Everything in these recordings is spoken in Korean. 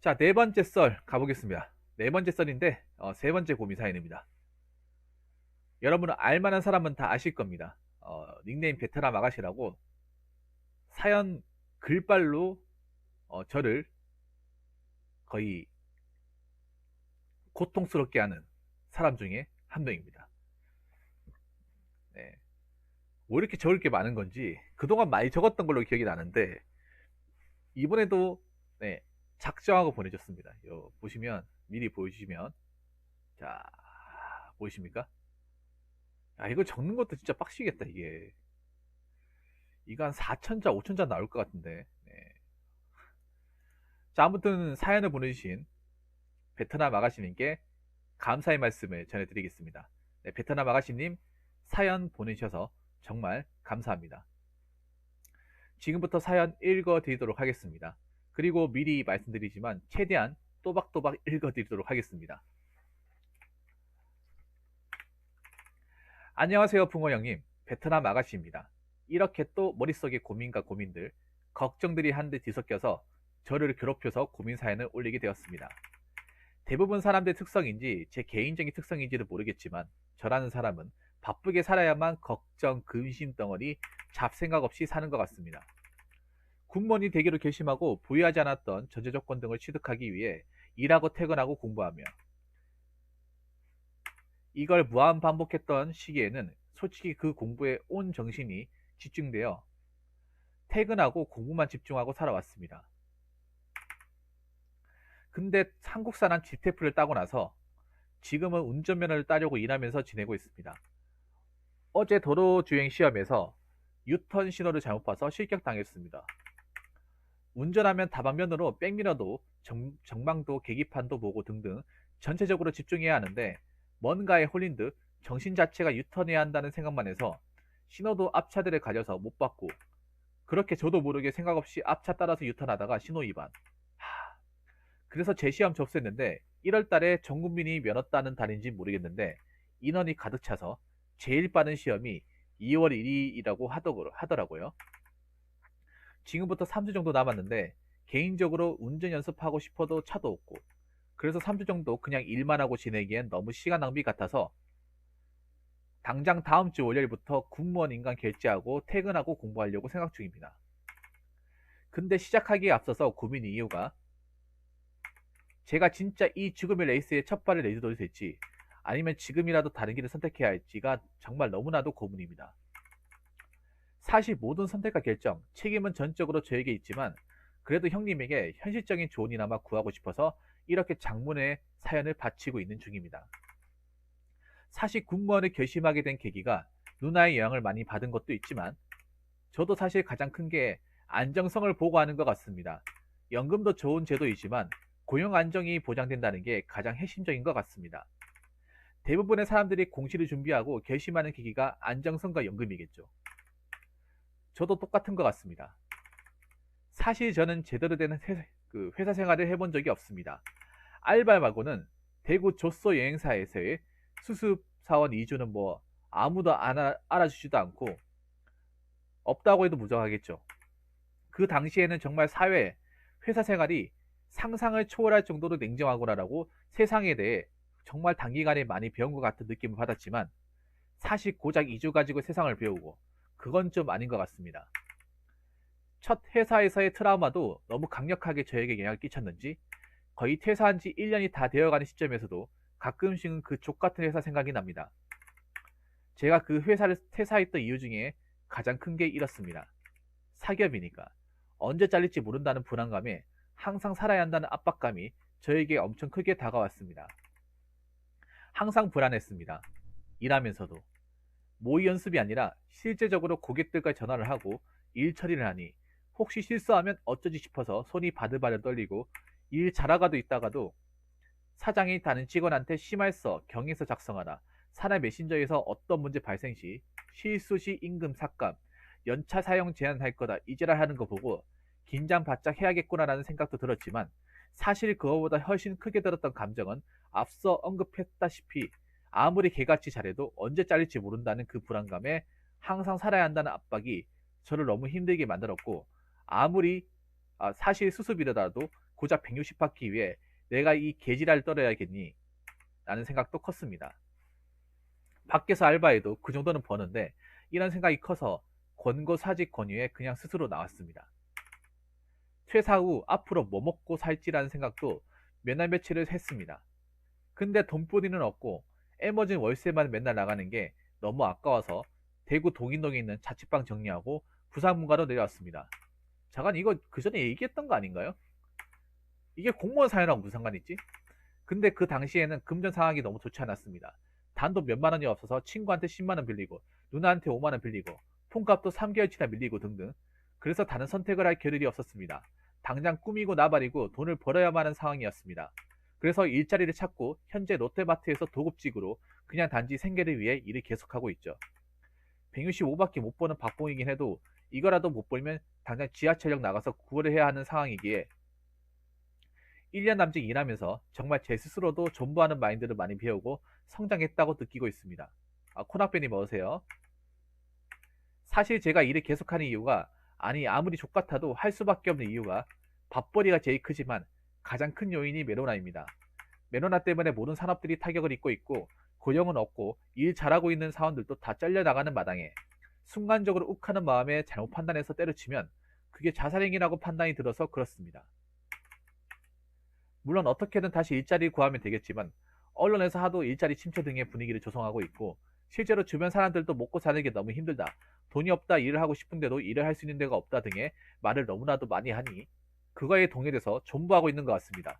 자, 네 번째 썰 가보겠습니다. 네 번째 썰인데 세 번째 고민 사연입니다. 여러분은 알만한 사람은 다 아실 겁니다. 닉네임 베테랑 아가씨라고 사연 글발로 저를 거의 고통스럽게 하는 사람 중에 한 명입니다. 네. 왜 이렇게 적을 게 많은 건지 그동안 많이 적었던 걸로 기억이 나는데 이번에도 네, 작정하고 보내줬습니다. 보시면 미리 보여주시면 자 보이십니까? 아, 이거 적는 것도 진짜 빡시겠다 이게. 이거 한 4천자 5천자 나올 것 같은데. 네. 자, 아무튼 사연을 보내주신 베트남 아가씨님께 감사의 말씀을 전해드리겠습니다. 네, 베트남 아가씨님 사연 보내셔서 정말 감사합니다. 지금부터 사연 읽어드리도록 하겠습니다. 그리고 미리 말씀드리지만 최대한 또박또박 읽어드리도록 하겠습니다. 안녕하세요 붕어 형님, 베트남 아가씨입니다. 이렇게 또 머릿속에 고민과 고민들, 걱정들이 한데 뒤섞여서 저를 괴롭혀서 고민 사연을 올리게 되었습니다. 대부분 사람들의 특성인지 제 개인적인 특성인지도 모르겠지만 저라는 사람은 바쁘게 살아야만 걱정, 근심 덩어리, 잡생각 없이 사는 것 같습니다. 군무원이 되기로 결심하고 부유하지 않았던 전제 조건 등을 취득하기 위해 일하고 퇴근하고 공부하며 이걸 무한 반복했던 시기에는 솔직히 그 공부에 온 정신이 집중되어 퇴근하고 공부만 집중하고 살아왔습니다. 근데 한국사람 GTF를 따고 나서 지금은 운전면허를 따려고 일하면서 지내고 있습니다. 어제 도로주행 시험에서 유턴 신호를 잘못 봐서 실격당했습니다. 운전하면 다방면으로 백미러도 정방도 계기판도 보고 등등 전체적으로 집중해야 하는데 뭔가에 홀린 듯 정신 자체가 유턴해야 한다는 생각만 해서 신호도 앞차들에 가려서 못 봤고 그렇게 저도 모르게 생각 없이 앞차 따라서 유턴하다가 신호 위반. 그래서 재시험 접수했는데 1월달에 전 국민이 면허 따는 달인지 모르겠는데 인원이 가득 차서 제일 빠른 시험이 2월 1일이라고 하더라고요. 지금부터 3주 정도 남았는데 개인적으로 운전 연습하고 싶어도 차도 없고 그래서 3주 정도 그냥 일만 하고 지내기엔 너무 시간 낭비 같아서 당장 다음 주 월요일부터 군무원 인강 결제하고 퇴근하고 공부하려고 생각 중입니다. 근데 시작하기에 앞서서 고민 이유가 제가 진짜 이 죽음의 레이스에 첫 발을 내딛어도 될지 아니면 지금이라도 다른 길을 선택해야 할지가 정말 너무나도 고민입니다. 사실 모든 선택과 결정, 책임은 전적으로 저에게 있지만 그래도 형님에게 현실적인 조언이나마 구하고 싶어서 이렇게 장문의 사연을 바치고 있는 중입니다. 사실 군무원을 결심하게 된 계기가 누나의 영향을 많이 받은 것도 있지만 저도 사실 가장 큰 게 안정성을 보고하는 것 같습니다. 연금도 좋은 제도이지만 고용 안정이 보장된다는 게 가장 핵심적인 것 같습니다. 대부분의 사람들이 공시를 준비하고 결심하는 계기가 안정성과 연금이겠죠. 저도 똑같은 것 같습니다. 사실 저는 제대로 된 회사 생활을 해본 적이 없습니다. 알바 말고는 대구 조소 여행사에서의 수습사원 2주는 뭐 아무도 알아주지도 않고 없다고 해도 무정하겠죠. 그 당시에는 정말 회사 생활이 상상을 초월할 정도로 냉정하구나라고 세상에 대해 정말 단기간에 많이 배운 것 같은 느낌을 받았지만 사실 고작 2주 가지고 세상을 배우고 그건 좀 아닌 것 같습니다. 첫 회사에서의 트라우마도 너무 강력하게 저에게 영향을 끼쳤는지 거의 퇴사한 지 1년이 다 되어가는 시점에서도 가끔씩은 그 족같은 회사 생각이 납니다. 제가 그 회사를 퇴사했던 이유 중에 가장 큰 게 이렇습니다. 사기업이니까 언제 잘릴지 모른다는 불안감에 항상 살아야 한다는 압박감이 저에게 엄청 크게 다가왔습니다. 항상 불안했습니다. 일하면서도. 모의 연습이 아니라 실제적으로 고객들과 전화를 하고 일 처리를 하니 혹시 실수하면 어쩌지 싶어서 손이 바들바들 떨리고 일 잘하가도 있다가도 사장이 다른 직원한테 심할서 경위서 작성하라, 사내 메신저에서 어떤 문제 발생 시 실수 시 임금 삭감, 연차 사용 제한할 거다 이제라 하는 거 보고 긴장 바짝 해야겠구나라는 생각도 들었지만 사실 그거보다 훨씬 크게 들었던 감정은 앞서 언급했다시피 아무리 개같이 잘해도 언제 잘릴지 모른다는 그 불안감에 항상 살아야 한다는 압박이 저를 너무 힘들게 만들었고 아무리 사실 수습이라도 고작 160 받기 위해 내가 이 개지랄 떨어야겠니? 라는 생각도 컸습니다. 밖에서 알바해도 그 정도는 버는데 이런 생각이 커서 권고사직 권유에 그냥 스스로 나왔습니다. 퇴사 후 앞으로 뭐 먹고 살지라는 생각도 몇 날 며칠을 했습니다. 근데 돈벌이는 없고 에머진 월세만 맨날 나가는 게 너무 아까워서 대구 동인동에 있는 자취방 정리하고 부산문가로 내려왔습니다. 잠깐 이거 그 전에 얘기했던 거 아닌가요? 이게 공무원 사연하고 무슨 상관 있지? 근데 그 당시에는 금전 상황이 너무 좋지 않았습니다. 단돈 몇만 원이 없어서 친구한테 10만 원 빌리고 누나한테 5만 원 빌리고 폰값도 3개월치나 밀리고 등등. 그래서 다른 선택을 할 겨를이 없었습니다. 당장 꾸미고 나발이고 돈을 벌어야만 하는 상황이었습니다. 그래서 일자리를 찾고 현재 롯데마트에서 도급직으로 그냥 단지 생계를 위해 일을 계속하고 있죠. 165밖에 못 버는 박봉이긴 해도 이거라도 못 벌면 당장 지하철역 나가서 구걸을 해야 하는 상황이기에 1년 남짓 일하면서 정말 제 스스로도 존버하는 마인드를 많이 배우고 성장했다고 느끼고 있습니다. 코낙배님 어서오세요. 사실 제가 일을 계속하는 이유가 아무리 족같아도 할 수밖에 없는 이유가 밥벌이가 제일 크지만 가장 큰 요인이 메로나입니다. 메로나 때문에 모든 산업들이 타격을 입고 있고 고용은 없고 일 잘하고 있는 사원들도 다 잘려나가는 마당에 순간적으로 욱하는 마음에 잘못 판단해서 때려치면 그게 자살행위라고 판단이 들어서 그렇습니다. 물론 어떻게든 다시 일자리를 구하면 되겠지만 언론에서 하도 일자리 침체 등의 분위기를 조성하고 있고 실제로 주변 사람들도 먹고 사는 게 너무 힘들다. 돈이 없다 일을 하고 싶은데도 일을 할 수 있는 데가 없다 등의 말을 너무나도 많이 하니 그거에 동요돼서 존버하고 있는 것 같습니다.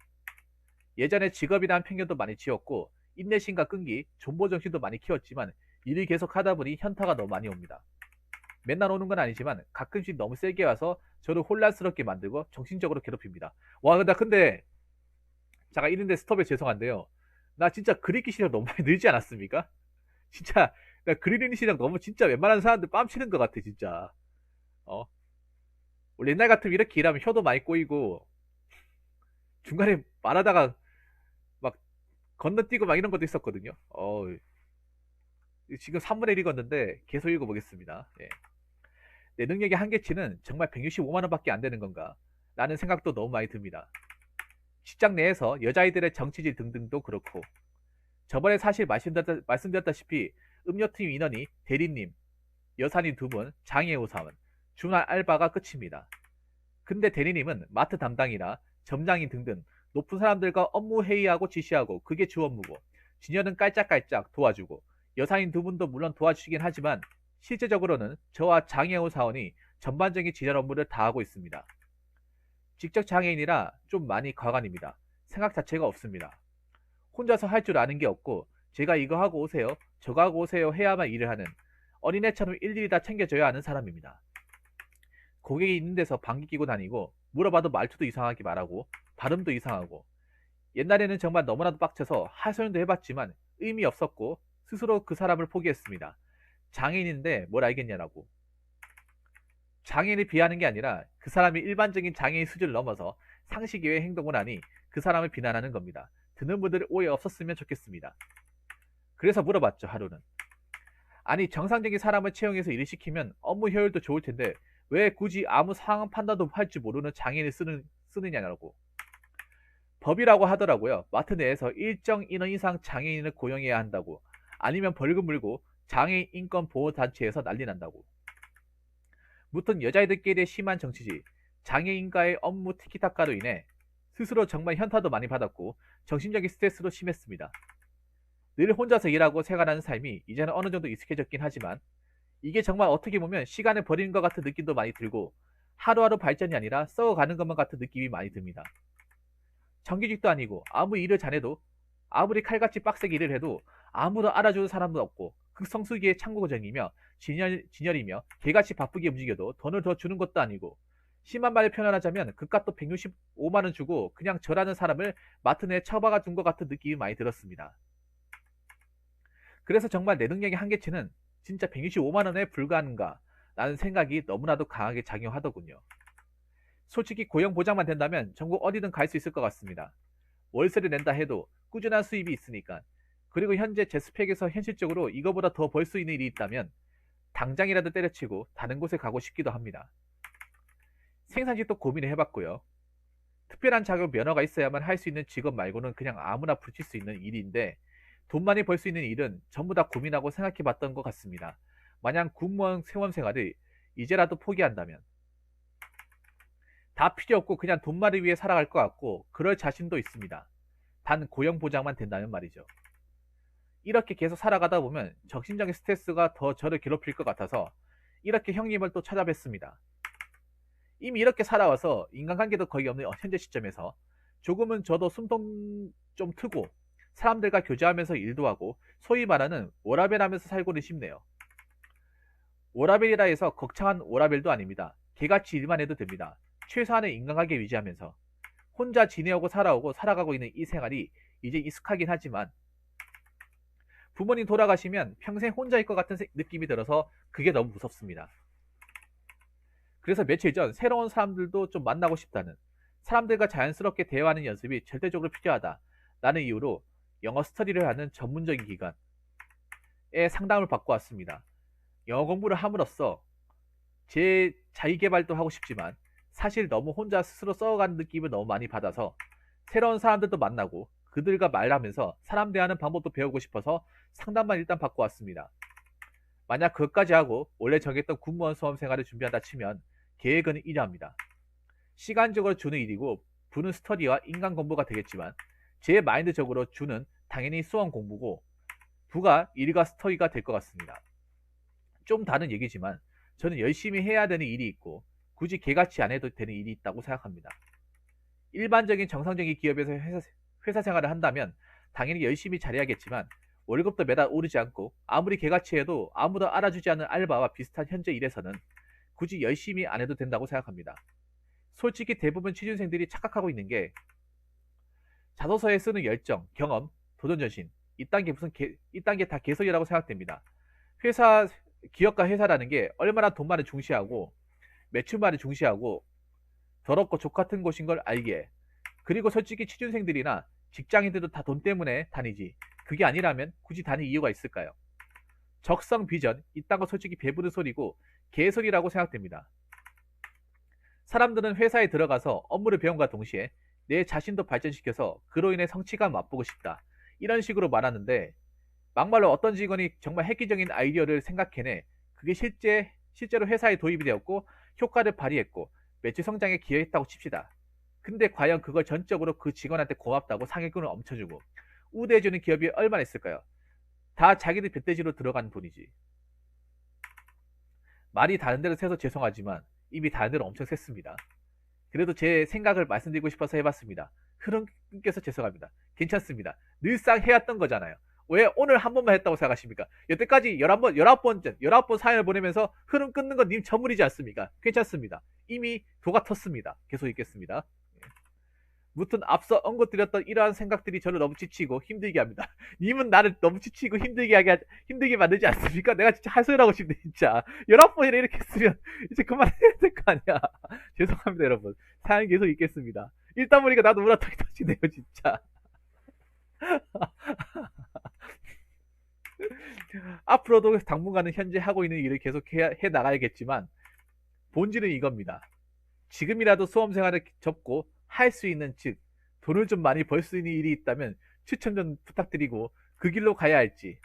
예전에 직업이라는 편견도 많이 지었고 인내심과 끈기, 존버 정신도 많이 키웠지만 일을 계속 하다 보니 현타가 너무 많이 옵니다. 맨날 오는 건 아니지만 가끔씩 너무 세게 와서 저를 혼란스럽게 만들고 정신적으로 괴롭힙니다. 와, 나 근데 잠깐 이런데 스톱에 죄송한데요. 나 진짜 그리기 실력 너무 많이 늘지 않았습니까? 진짜 나 그리는 실력 너무 진짜 웬만한 사람들 뺨치는 것 같아 진짜. 원래 옛날 같으면 이렇게 일하면 혀도 많이 꼬이고 중간에 말하다가 막 건너뛰고 막 이런 것도 있었거든요. 지금 3분의 1 읽었는데 계속 읽어보겠습니다. 예. 내 능력의 한계치는 정말 165만 원밖에 안 되는 건가? 라는 생각도 너무 많이 듭니다. 직장 내에서 여자아이들의 정치질 등등도 그렇고 저번에 사실 말씀드렸다시피 음료팀 인원이 대리님, 여사님 2분, 장애우 사원, 주말 알바가 끝입니다. 근데 대리님은 마트 담당이라 점장인 등등 높은 사람들과 업무 회의하고 지시하고 그게 주 업무고 진열은 깔짝깔짝 도와주고 여사님 2분도 물론 도와주시긴 하지만 실제적으로는 저와 장애우 사원이 전반적인 진열 업무를 다 하고 있습니다. 직접 장애인이라 좀 많이 과간입니다. 생각 자체가 없습니다. 혼자서 할 줄 아는 게 없고 제가 이거 하고 오세요, 저거 하고 오세요 해야만 일을 하는 어린애처럼 일일이 다 챙겨줘야 하는 사람입니다. 고객이 있는 데서 방귀 끼고 다니고 물어봐도 말투도 이상하게 말하고 발음도 이상하고 옛날에는 정말 너무나도 빡쳐서 하소연도 해봤지만 의미 없었고 스스로 그 사람을 포기했습니다. 장애인인데 뭘 알겠냐라고. 장애인을 비하하는 게 아니라 그 사람이 일반적인 장애인 수준을 넘어서 상식 외의 행동을 하니 그 사람을 비난하는 겁니다. 듣는 분들 오해 없었으면 좋겠습니다. 그래서 물어봤죠. 하루는. 아니 정상적인 사람을 채용해서 일을 시키면 업무 효율도 좋을 텐데 왜 굳이 아무 상황 판단도 할 줄 모르는 장애인을 쓰느냐고. 법이라고 하더라고요. 마트 내에서 일정 인원 이상 장애인을 고용해야 한다고. 아니면 벌금 물고 장애인 인권 보호 단체에서 난리 난다고. 무튼 여자애들끼리의 심한 정치질, 장애인과의 업무 티키타카로 인해 스스로 정말 현타도 많이 받았고 정신적인 스트레스도 심했습니다. 늘 혼자서 일하고 생활하는 삶이 이제는 어느 정도 익숙해졌긴 하지만 이게 정말 어떻게 보면 시간을 버리는 것 같은 느낌도 많이 들고 하루하루 발전이 아니라 썩어가는 것만 같은 느낌이 많이 듭니다. 정규직도 아니고 아무 일을 잘해도 아무리 칼같이 빡세게 일을 해도 아무도 알아주는 사람도 없고 극성수기의 창고정이며 진열이며 개같이 바쁘게 움직여도 돈을 더 주는 것도 아니고 심한 말을 표현하자면 그깟 165만원 주고 그냥 저라는 사람을 마트 내에 처박아 둔 것 같은 느낌이 많이 들었습니다. 그래서 정말 내 능력의 한계치는 진짜 165만원에 불과한가 라는 생각이 너무나도 강하게 작용하더군요. 솔직히 고용 보장만 된다면 전국 어디든 갈 수 있을 것 같습니다. 월세를 낸다 해도 꾸준한 수입이 있으니까. 그리고 현재 제 스펙에서 현실적으로 이거보다 더 벌 수 있는 일이 있다면 당장이라도 때려치고 다른 곳에 가고 싶기도 합니다. 생산직도 고민을 해봤고요. 특별한 자격 면허가 있어야만 할 수 있는 직업 말고는 그냥 아무나 붙일 수 있는 일인데 돈 많이 벌 수 있는 일은 전부 다 고민하고 생각해 봤던 것 같습니다. 만약 공무원 세원 생활을 이제라도 포기한다면 다 필요 없고 그냥 돈만을 위해 살아갈 것 같고 그럴 자신도 있습니다. 단 고용 보장만 된다면 말이죠. 이렇게 계속 살아가다 보면 정신적인 스트레스가 더 저를 괴롭힐 것 같아서 이렇게 형님을 또 찾아뵀습니다. 이미 이렇게 살아와서 인간관계도 거의 없는 현재 시점에서 조금은 저도 숨통 좀 트고 사람들과 교제하면서 일도 하고 소위 말하는 워라밸 하면서 살고는 싶네요. 워라밸이라 해서 거창한 워라밸도 아닙니다. 개같이 일만 해도 됩니다. 최소한의 인간관계 유지하면서 혼자 지내오고 살아오고 살아가고 있는 이 생활이 이제 익숙하긴 하지만 부모님 돌아가시면 평생 혼자일 것 같은 느낌이 들어서 그게 너무 무섭습니다. 그래서 며칠 전 새로운 사람들도 좀 만나고 싶다는, 사람들과 자연스럽게 대화하는 연습이 절대적으로 필요하다 라는 이유로 영어 스터디를 하는 전문적인 기관에 상담을 받고 왔습니다. 영어 공부를 함으로써 제 자기계발도 하고 싶지만 사실 너무 혼자 스스로 써가는 느낌을 너무 많이 받아서 새로운 사람들도 만나고 그들과 말하면서 사람 대하는 방법도 배우고 싶어서 상담만 일단 받고 왔습니다. 만약 그것까지 하고 원래 정했던 공무원 수험 생활을 준비한다 치면 계획은 이러합니다. 시간적으로 주는 일이고 부는 스터디와 인간 공부가 되겠지만 제 마인드적으로 주는 당연히 수험 공부고 부가 일과 스터디가 될 것 같습니다. 좀 다른 얘기지만 저는 열심히 해야 되는 일이 있고 굳이 개같이 안 해도 되는 일이 있다고 생각합니다. 일반적인 정상적인 기업에서 회사 생활을 한다면 당연히 열심히 잘해야겠지만 월급도 매달 오르지 않고 아무리 개같이 해도 아무도 알아주지 않는 알바와 비슷한 현재 일에서는 굳이 열심히 안 해도 된다고 생각합니다. 솔직히 대부분 취준생들이 착각하고 있는 게 자소서에 쓰는 열정, 경험, 도전정신 이딴 게 다 개소리라고 생각됩니다. 기업과 회사라는 게 얼마나 돈만을 중시하고 매출만을 중시하고 더럽고 족같은 곳인 걸 알기에, 그리고 솔직히 취준생들이나 직장인들도 다 돈 때문에 다니지 그게 아니라면 굳이 다닐 이유가 있을까요? 적성 비전 이딴 거 솔직히 배부른 소리고 개소리라고 생각됩니다. 사람들은 회사에 들어가서 업무를 배움과 동시에 내 자신도 발전시켜서 그로 인해 성취감 맛보고 싶다 이런 식으로 말하는데, 막말로 어떤 직원이 정말 획기적인 아이디어를 생각해내 그게 실제로 회사에 도입이 되었고 효과를 발휘했고 매출 성장에 기여했다고 칩시다. 근데 과연 그걸 전적으로 그 직원한테 고맙다고 상여금을 엄청 주고 우대해주는 기업이 얼마나 있을까요? 다 자기들 뱃돼지로 들어간 돈이지. 말이 다른 데로 새서 죄송하지만 입이 다른 데로 엄청 샜습니다. 그래도 제 생각을 말씀드리고 싶어서 해봤습니다. 흐름 끊겨서 죄송합니다. 괜찮습니다. 늘상 해왔던 거잖아요. 왜 오늘 한 번만 했다고 생각하십니까? 여태까지 19번 사연을 보내면서 흐름 끊는 건 님 전문이지 않습니까? 괜찮습니다. 이미 도가 텄습니다. 계속 읽겠습니다. 무튼 앞서 언급드렸던 이러한 생각들이 저를 너무 지치고 힘들게 합니다. 님은 나를 너무 지치고 힘들게 만들지 않습니까? 내가 진짜 하소연하고 싶네 진짜. 19번이나 이렇게 했으면 이제 그만해야 될 거 아니야. 죄송합니다 여러분. 사연 계속 읽겠습니다. 읽다 보니까 나도 우라통이 터지네요 진짜. 앞으로도 당분간은 현재 하고 있는 일을 계속 해 나가야겠지만 본질은 이겁니다. 지금이라도 수험생활을 접고 할 수 있는, 즉 돈을 좀 많이 벌 수 있는 일이 있다면 추천 좀 부탁드리고 그 길로 가야 할지,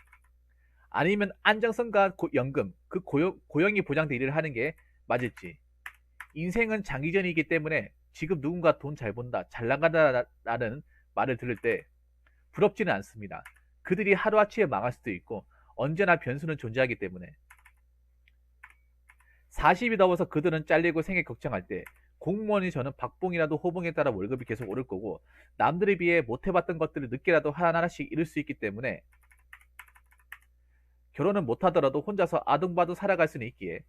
아니면 안정성과 연금, 그 고용이 보장된 일을 하는 게 맞을지. 인생은 장기전이기 때문에 지금 누군가 돈 잘 번다, 잘 나간다라는 말을 들을 때 부럽지는 않습니다. 그들이 하루아침에 망할 수도 있고 언제나 변수는 존재하기 때문에. 40이 넘어서 그들은 잘리고 생애 걱정할 때 공무원이 저는 박봉이라도 호봉에 따라 월급이 계속 오를 거고 남들에 비해 못해봤던 것들을 늦게라도 하나하나씩 이룰 수 있기 때문에 결혼은 못하더라도 혼자서 아둥바둥 살아갈 수는 있기에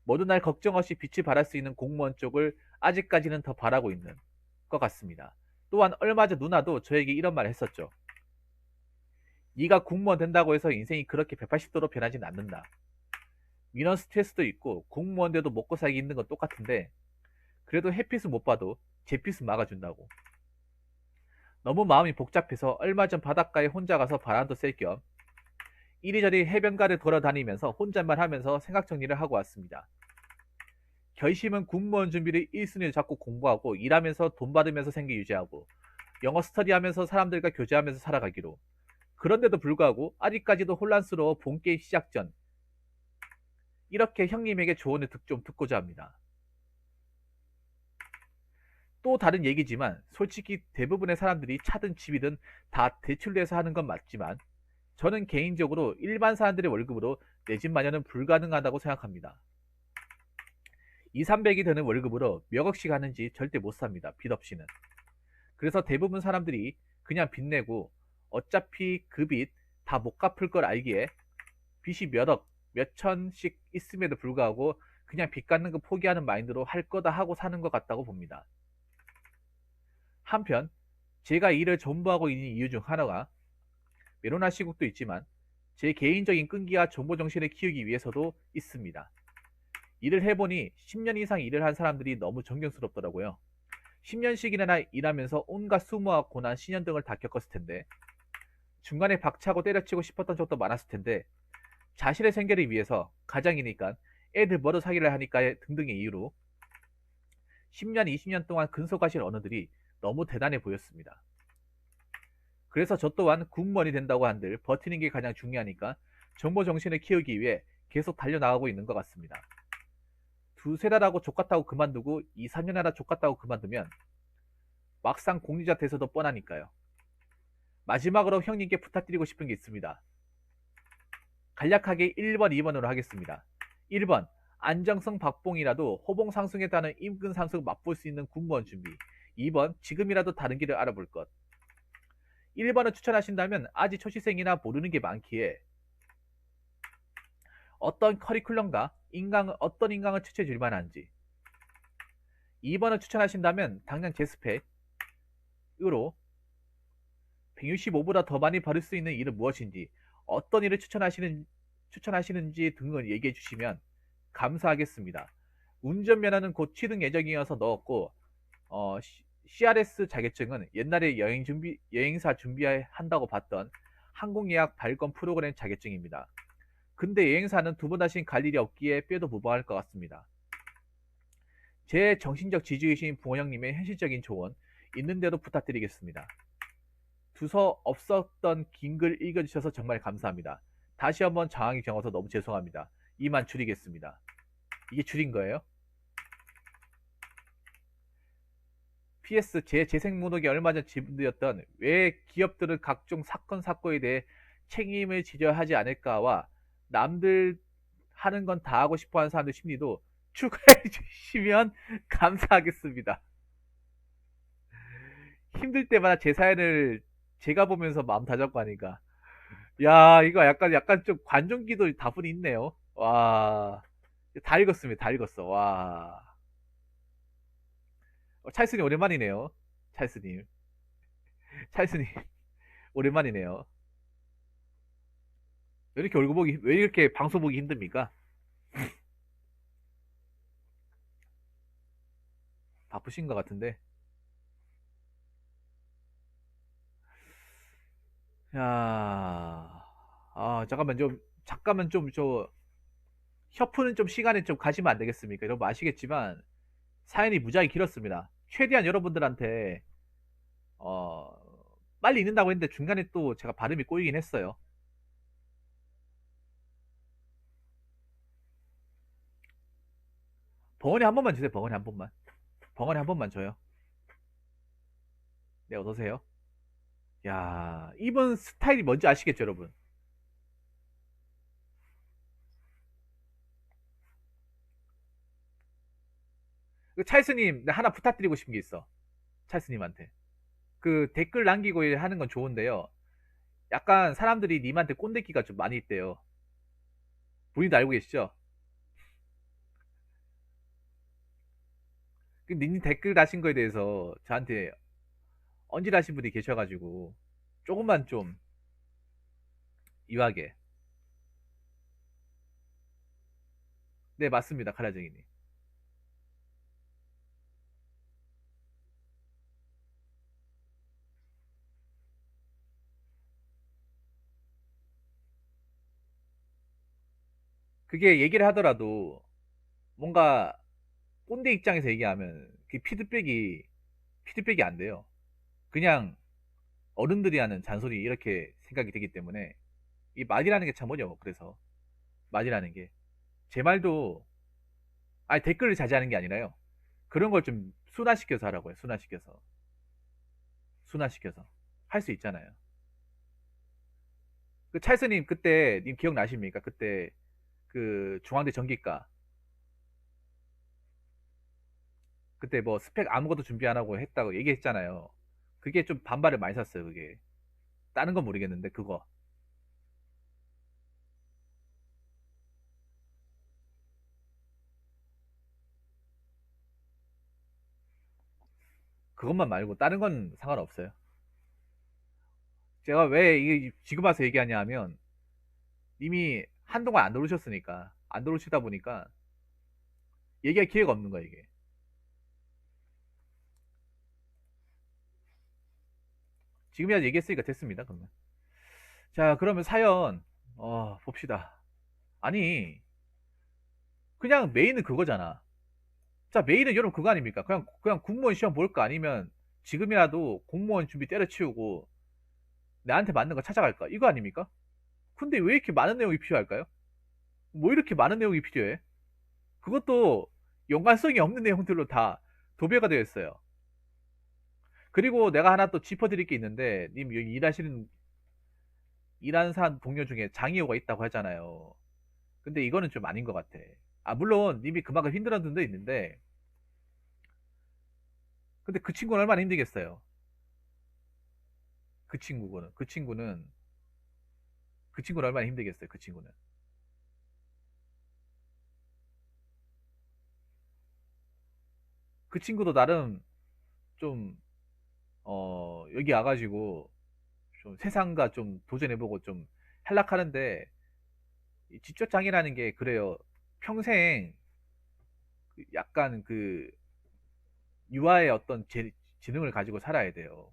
모든 날 걱정 없이 빛을 발할 수 있는 공무원 쪽을 아직까지는 더 바라고 있는 것 같습니다. 또한 얼마 전 누나도 저에게 이런 말을 했었죠. 네가 공무원 된다고 해서 인생이 그렇게 180도로 변하진 않는다. 민원 스트레스도 있고 공무원 돼도 먹고 살기 힘든 건 똑같은데 그래도 햇빛을 못 봐도 잿빛은 막아준다고. 너무 마음이 복잡해서 얼마 전 바닷가에 혼자 가서 바람도 쐴 겸 이리저리 해변가를 돌아다니면서 혼잣말 하면서 생각 정리를 하고 왔습니다. 결심은 공무원 준비를 1순위로 잡고 공부하고 일하면서 돈 받으면서 생계 유지하고 영어 스터디하면서 사람들과 교제하면서 살아가기로. 그런데도 불구하고 아직까지도 혼란스러워 본게임 시작 전 이렇게 형님에게 조언을 좀 듣고자 합니다. 또 다른 얘기지만 솔직히 대부분의 사람들이 차든 집이든 다 대출로 해서 하는 건 맞지만 저는 개인적으로 일반 사람들의 월급으로 내 집 마련은 불가능하다고 생각합니다. 2, 300이 드는 월급으로 몇 억씩 하는지 절대 못 삽니다. 빚 없이는. 그래서 대부분 사람들이 그냥 빚 내고 어차피 그 빚 다 못 갚을 걸 알기에 빚이 몇 억, 몇 천씩 있음에도 불구하고 그냥 빚 갚는 거 포기하는 마인드로 할 거다 하고 사는 것 같다고 봅니다. 한편 제가 일을 전부하고 있는 이유 중 하나가 메로나 시국도 있지만 제 개인적인 끈기와 정보 정신을 키우기 위해서도 있습니다. 일을 해보니 10년 이상 일을 한 사람들이 너무 존경스럽더라고요. 10년씩이나 일하면서 온갖 수모와 고난, 시련 등을 다 겪었을 텐데 중간에 박차고 때려치고 싶었던 적도 많았을 텐데 자신의 생계를 위해서 가장이니까 애들 뭐로 사기를 하니까 등등의 이유로 10년, 20년 동안 근속하신 어른들이 너무 대단해 보였습니다. 그래서 저 또한 공무원이 된다고 한들 버티는 게 가장 중요하니까 정보 정신을 키우기 위해 계속 달려나가고 있는 것 같습니다. 두세 달 하고 족같다고 그만두고 2, 3년 하다 족같다고 그만두면 막상 공리자 돼서도 뻔하니까요. 마지막으로 형님께 부탁드리고 싶은 게 있습니다. 간략하게 1번, 2번으로 하겠습니다. 1번, 안정성 박봉이라도 호봉 상승에 따른 임금 상승 맛볼 수 있는 공무원 준비. 2번, 지금이라도 다른 길을 알아볼 것. 1번을 추천하신다면 아직 초시생이나 모르는 게 많기에 어떤 커리큘럼과 어떤 인강을 추천해 줄 만한지. 2번을 추천하신다면 당장 제 스펙으로 165보다 더 많이 벌을 수 있는 일은 무엇인지, 어떤 일을 추천하시는지 등을 얘기해 주시면 감사하겠습니다. 운전면허는 곧 취득 예정이어서 넣었고, CRS 자격증은 옛날에 여행사 준비한다고 봤던 항공예약 발권 프로그램 자격증입니다. 근데 여행사는 두 번 다시 갈 일이 없기에 빼도 무방할 것 같습니다. 제 정신적 지주이신 부모 형님의 현실적인 조언 있는 대로 부탁드리겠습니다. 두서 없었던 긴 글 읽어주셔서 정말 감사합니다. 다시 한번 장황히 경어서 너무 죄송합니다. 이만 줄이겠습니다. 이게 줄인 거예요? PS 제 재생 목록에 얼마 전 질문드렸던 왜 기업들은 각종 사건 사고에 대해 책임을 지져야 하지 않을까와 남들 하는 건 다 하고 싶어 하는 사람들 심리도 추가해 주시면 감사하겠습니다. 힘들 때마다 제 사연을 제가 보면서 마음 다잡고 하니까 야 이거 약간 좀 관종기도 다분히 있네요. 와, 다 읽었습니다. 다 읽었어. 와, 찰스님 오랜만이네요. 찰스님, 찰스님 오랜만이네요. 왜 이렇게 방송 보기 힘듭니까? 바쁘신 것 같은데. 야, 잠깐만 협프는 좀 시간에 좀 가시면 안 되겠습니까? 여러분 아시겠지만 사연이 무지하게 길었습니다. 최대한 여러분들한테 어, 빨리 읽는다고 했는데 중간에 또 제가 발음이 꼬이긴 했어요. 벙어리 한 번만 주세요. 벙어리 한 번만. 벙어리 한 번만 줘요. 네, 어서오세요. 야, 이번 스타일이 뭔지 아시겠죠, 여러분? 그 찰스님, 나 하나 부탁드리고 싶은 게 있어. 찰스님한테. 그 댓글 남기고 하는 건 좋은데요. 약간 사람들이 님한테 꼰대기가 좀 많이 있대요. 본인도 알고 계시죠? 님 댓글 다신 거에 대해서 저한테 언질하신 분이 계셔가지고 조금만 좀 유하게. 네, 맞습니다. 카라쟁이님. 그게 얘기를 하더라도 뭔가 꼰대 입장에서 얘기하면 그 피드백이 안 돼요. 그냥 어른들이 하는 잔소리 이렇게 생각이 되기 때문에 이 말이라는 게 참 어려워. 그래서 말이라는 게 제 말도 아니 댓글을 자제하는 게 아니라요. 그런 걸 좀 순화시켜서 하라고요. 순화시켜서 할 수 있잖아요. 그 찰스님 그때 님 기억나십니까? 그때 그 중앙대 전기과 그때 뭐 스펙 아무것도 준비 안 하고 했다고 얘기했잖아요. 그게 좀 반발을 많이 샀어요. 그게 다른 건 모르겠는데 그거 그것만 말고 다른 건 상관없어요. 제가 왜 이게 지금 와서 얘기하냐 하면 이미 한동안 안 들어오셨으니까 안 들어오시다 보니까 얘기할 기회가 없는 거야 이게. 지금이야 얘기했으니까 됐습니다. 그러면 자 그러면 사연 봅시다. 아니 그냥 메인은 그거잖아. 자 메인은 여러분 그거 아닙니까? 그냥 공무원 시험 볼 거 아니면 지금이라도 공무원 준비 때려치우고 나한테 맞는 거 찾아갈까? 이거 아닙니까? 근데 왜 이렇게 많은 내용이 필요할까요? 뭐 이렇게 많은 내용이 필요해? 그것도 연관성이 없는 내용들로 다 도배가 되어 있어요. 그리고 내가 하나 또 짚어드릴 게 있는데, 님 여기 일하는 사람 동료 중에 장이호가 있다고 하잖아요. 근데 이거는 좀 아닌 것 같아. 아, 물론 님이 그만큼 힘들었던 분도 있는데, 근데 그 친구는 얼마나 힘들겠어요. 그 친구는 얼마나 힘들겠어요. 그 친구는. 그 친구도 나름 좀, 여기 와가지고 좀 세상과 좀 도전해보고 좀 탈락하는데 이 지적장애라는 게 그래요. 평생 약간 그 유아의 어떤 지능을 가지고 살아야 돼요.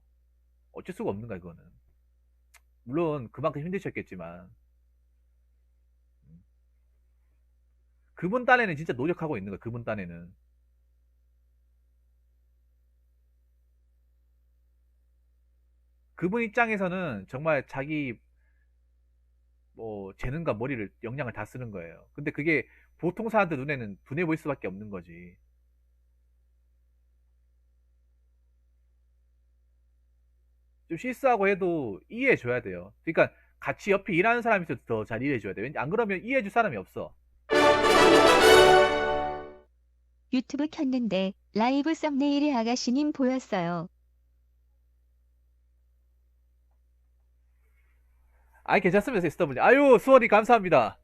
어쩔 수가 없는 거야, 그거는. 물론 그만큼 힘드셨겠지만 그분 딴에는 진짜 노력하고 있는 거야. 그분 딴에는. 그분 입장에서는 정말 자기 뭐 재능과 머리를 역량을 다 쓰는 거예요. 근데 그게 보통 사람들 눈에는 둔해 보일 수밖에 없는 거지. 좀 실수하고 해도 이해해 줘야 돼요. 그러니까 같이 옆에 일하는 사람이 더 잘 이해해 줘야 돼. 왠지 안 그러면 이해해 줄 사람이 없어. 유튜브 켰는데 라이브 썸네일에 아가씨님 보였어요. 아이 괜찮습니다. SW. 아유 수원이 감사합니다.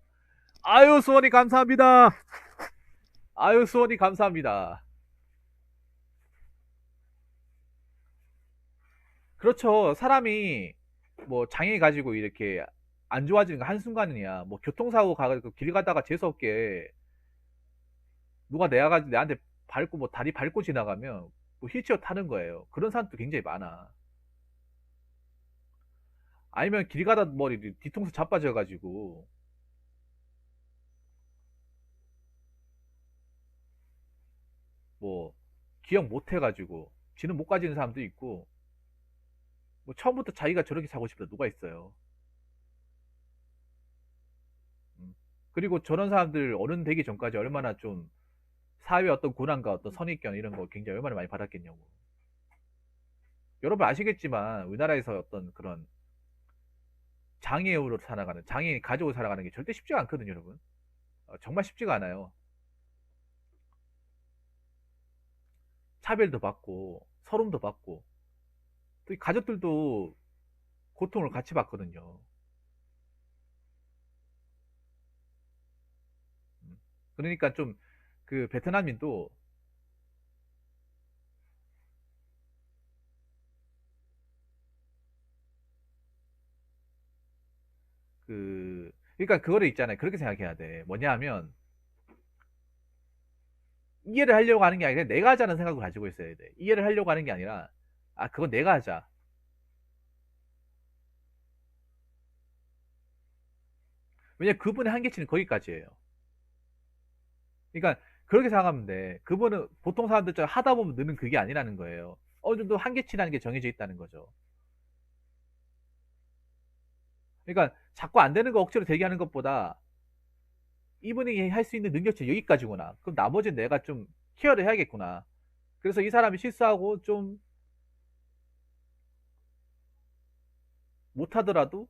아유 수원이 감사합니다. 아유 수원이 감사합니다. 그렇죠. 사람이 뭐 장애 가지고 이렇게 안 좋아지는 거 한순간이야. 뭐 교통사고 가가지고 길 가다가 재수없게 누가 내한테 밟고 뭐 다리 밟고 지나가면 뭐 휠체어 타는 거예요. 그런 사람도 굉장히 많아. 아니면 길 가다 뭐 뒤통수 자빠져가지고 뭐 기억 못 해가지고 지는 못 가지는 사람도 있고 뭐 처음부터 자기가 저렇게 사고 싶다 누가 있어요. 음. 그리고 저런 사람들 어른 되기 전까지 얼마나 좀 사회 어떤 고난과 어떤 선입견 이런 거 굉장히 얼마나 많이 받았겠냐고. 여러분 아시겠지만 우리나라에서 어떤 그런 장애우로 살아가는 장애인 가족을 살아가는 게 절대 쉽지가 않거든요, 여러분. 정말 쉽지가 않아요. 차별도 받고 서름도 받고 또 이 가족들도 고통을 같이 받거든요. 그러니까 좀 그 베트남인도 그러니까 그거를 있잖아요. 그렇게 생각해야 돼. 뭐냐 하면 이해를 하려고 하는 게 아니라 내가 하자는 생각을 가지고 있어야 돼. 이해를 하려고 하는 게 아니라 아 그건 내가 하자. 왜냐 그분의 한계치는 거기까지예요. 그러니까 그렇게 생각하면 돼. 그분은 보통 사람들처럼 하다 보면 느는 그게 아니라는 거예요. 어느 정도 한계치라는 게 정해져 있다는 거죠. 그러니까 자꾸 안 되는 거 억지로 대기하는 것보다 이분이 할 수 있는 능력치 여기까지구나. 그럼 나머지는 내가 좀 케어를 해야겠구나. 그래서 이 사람이 실수하고 좀 못하더라도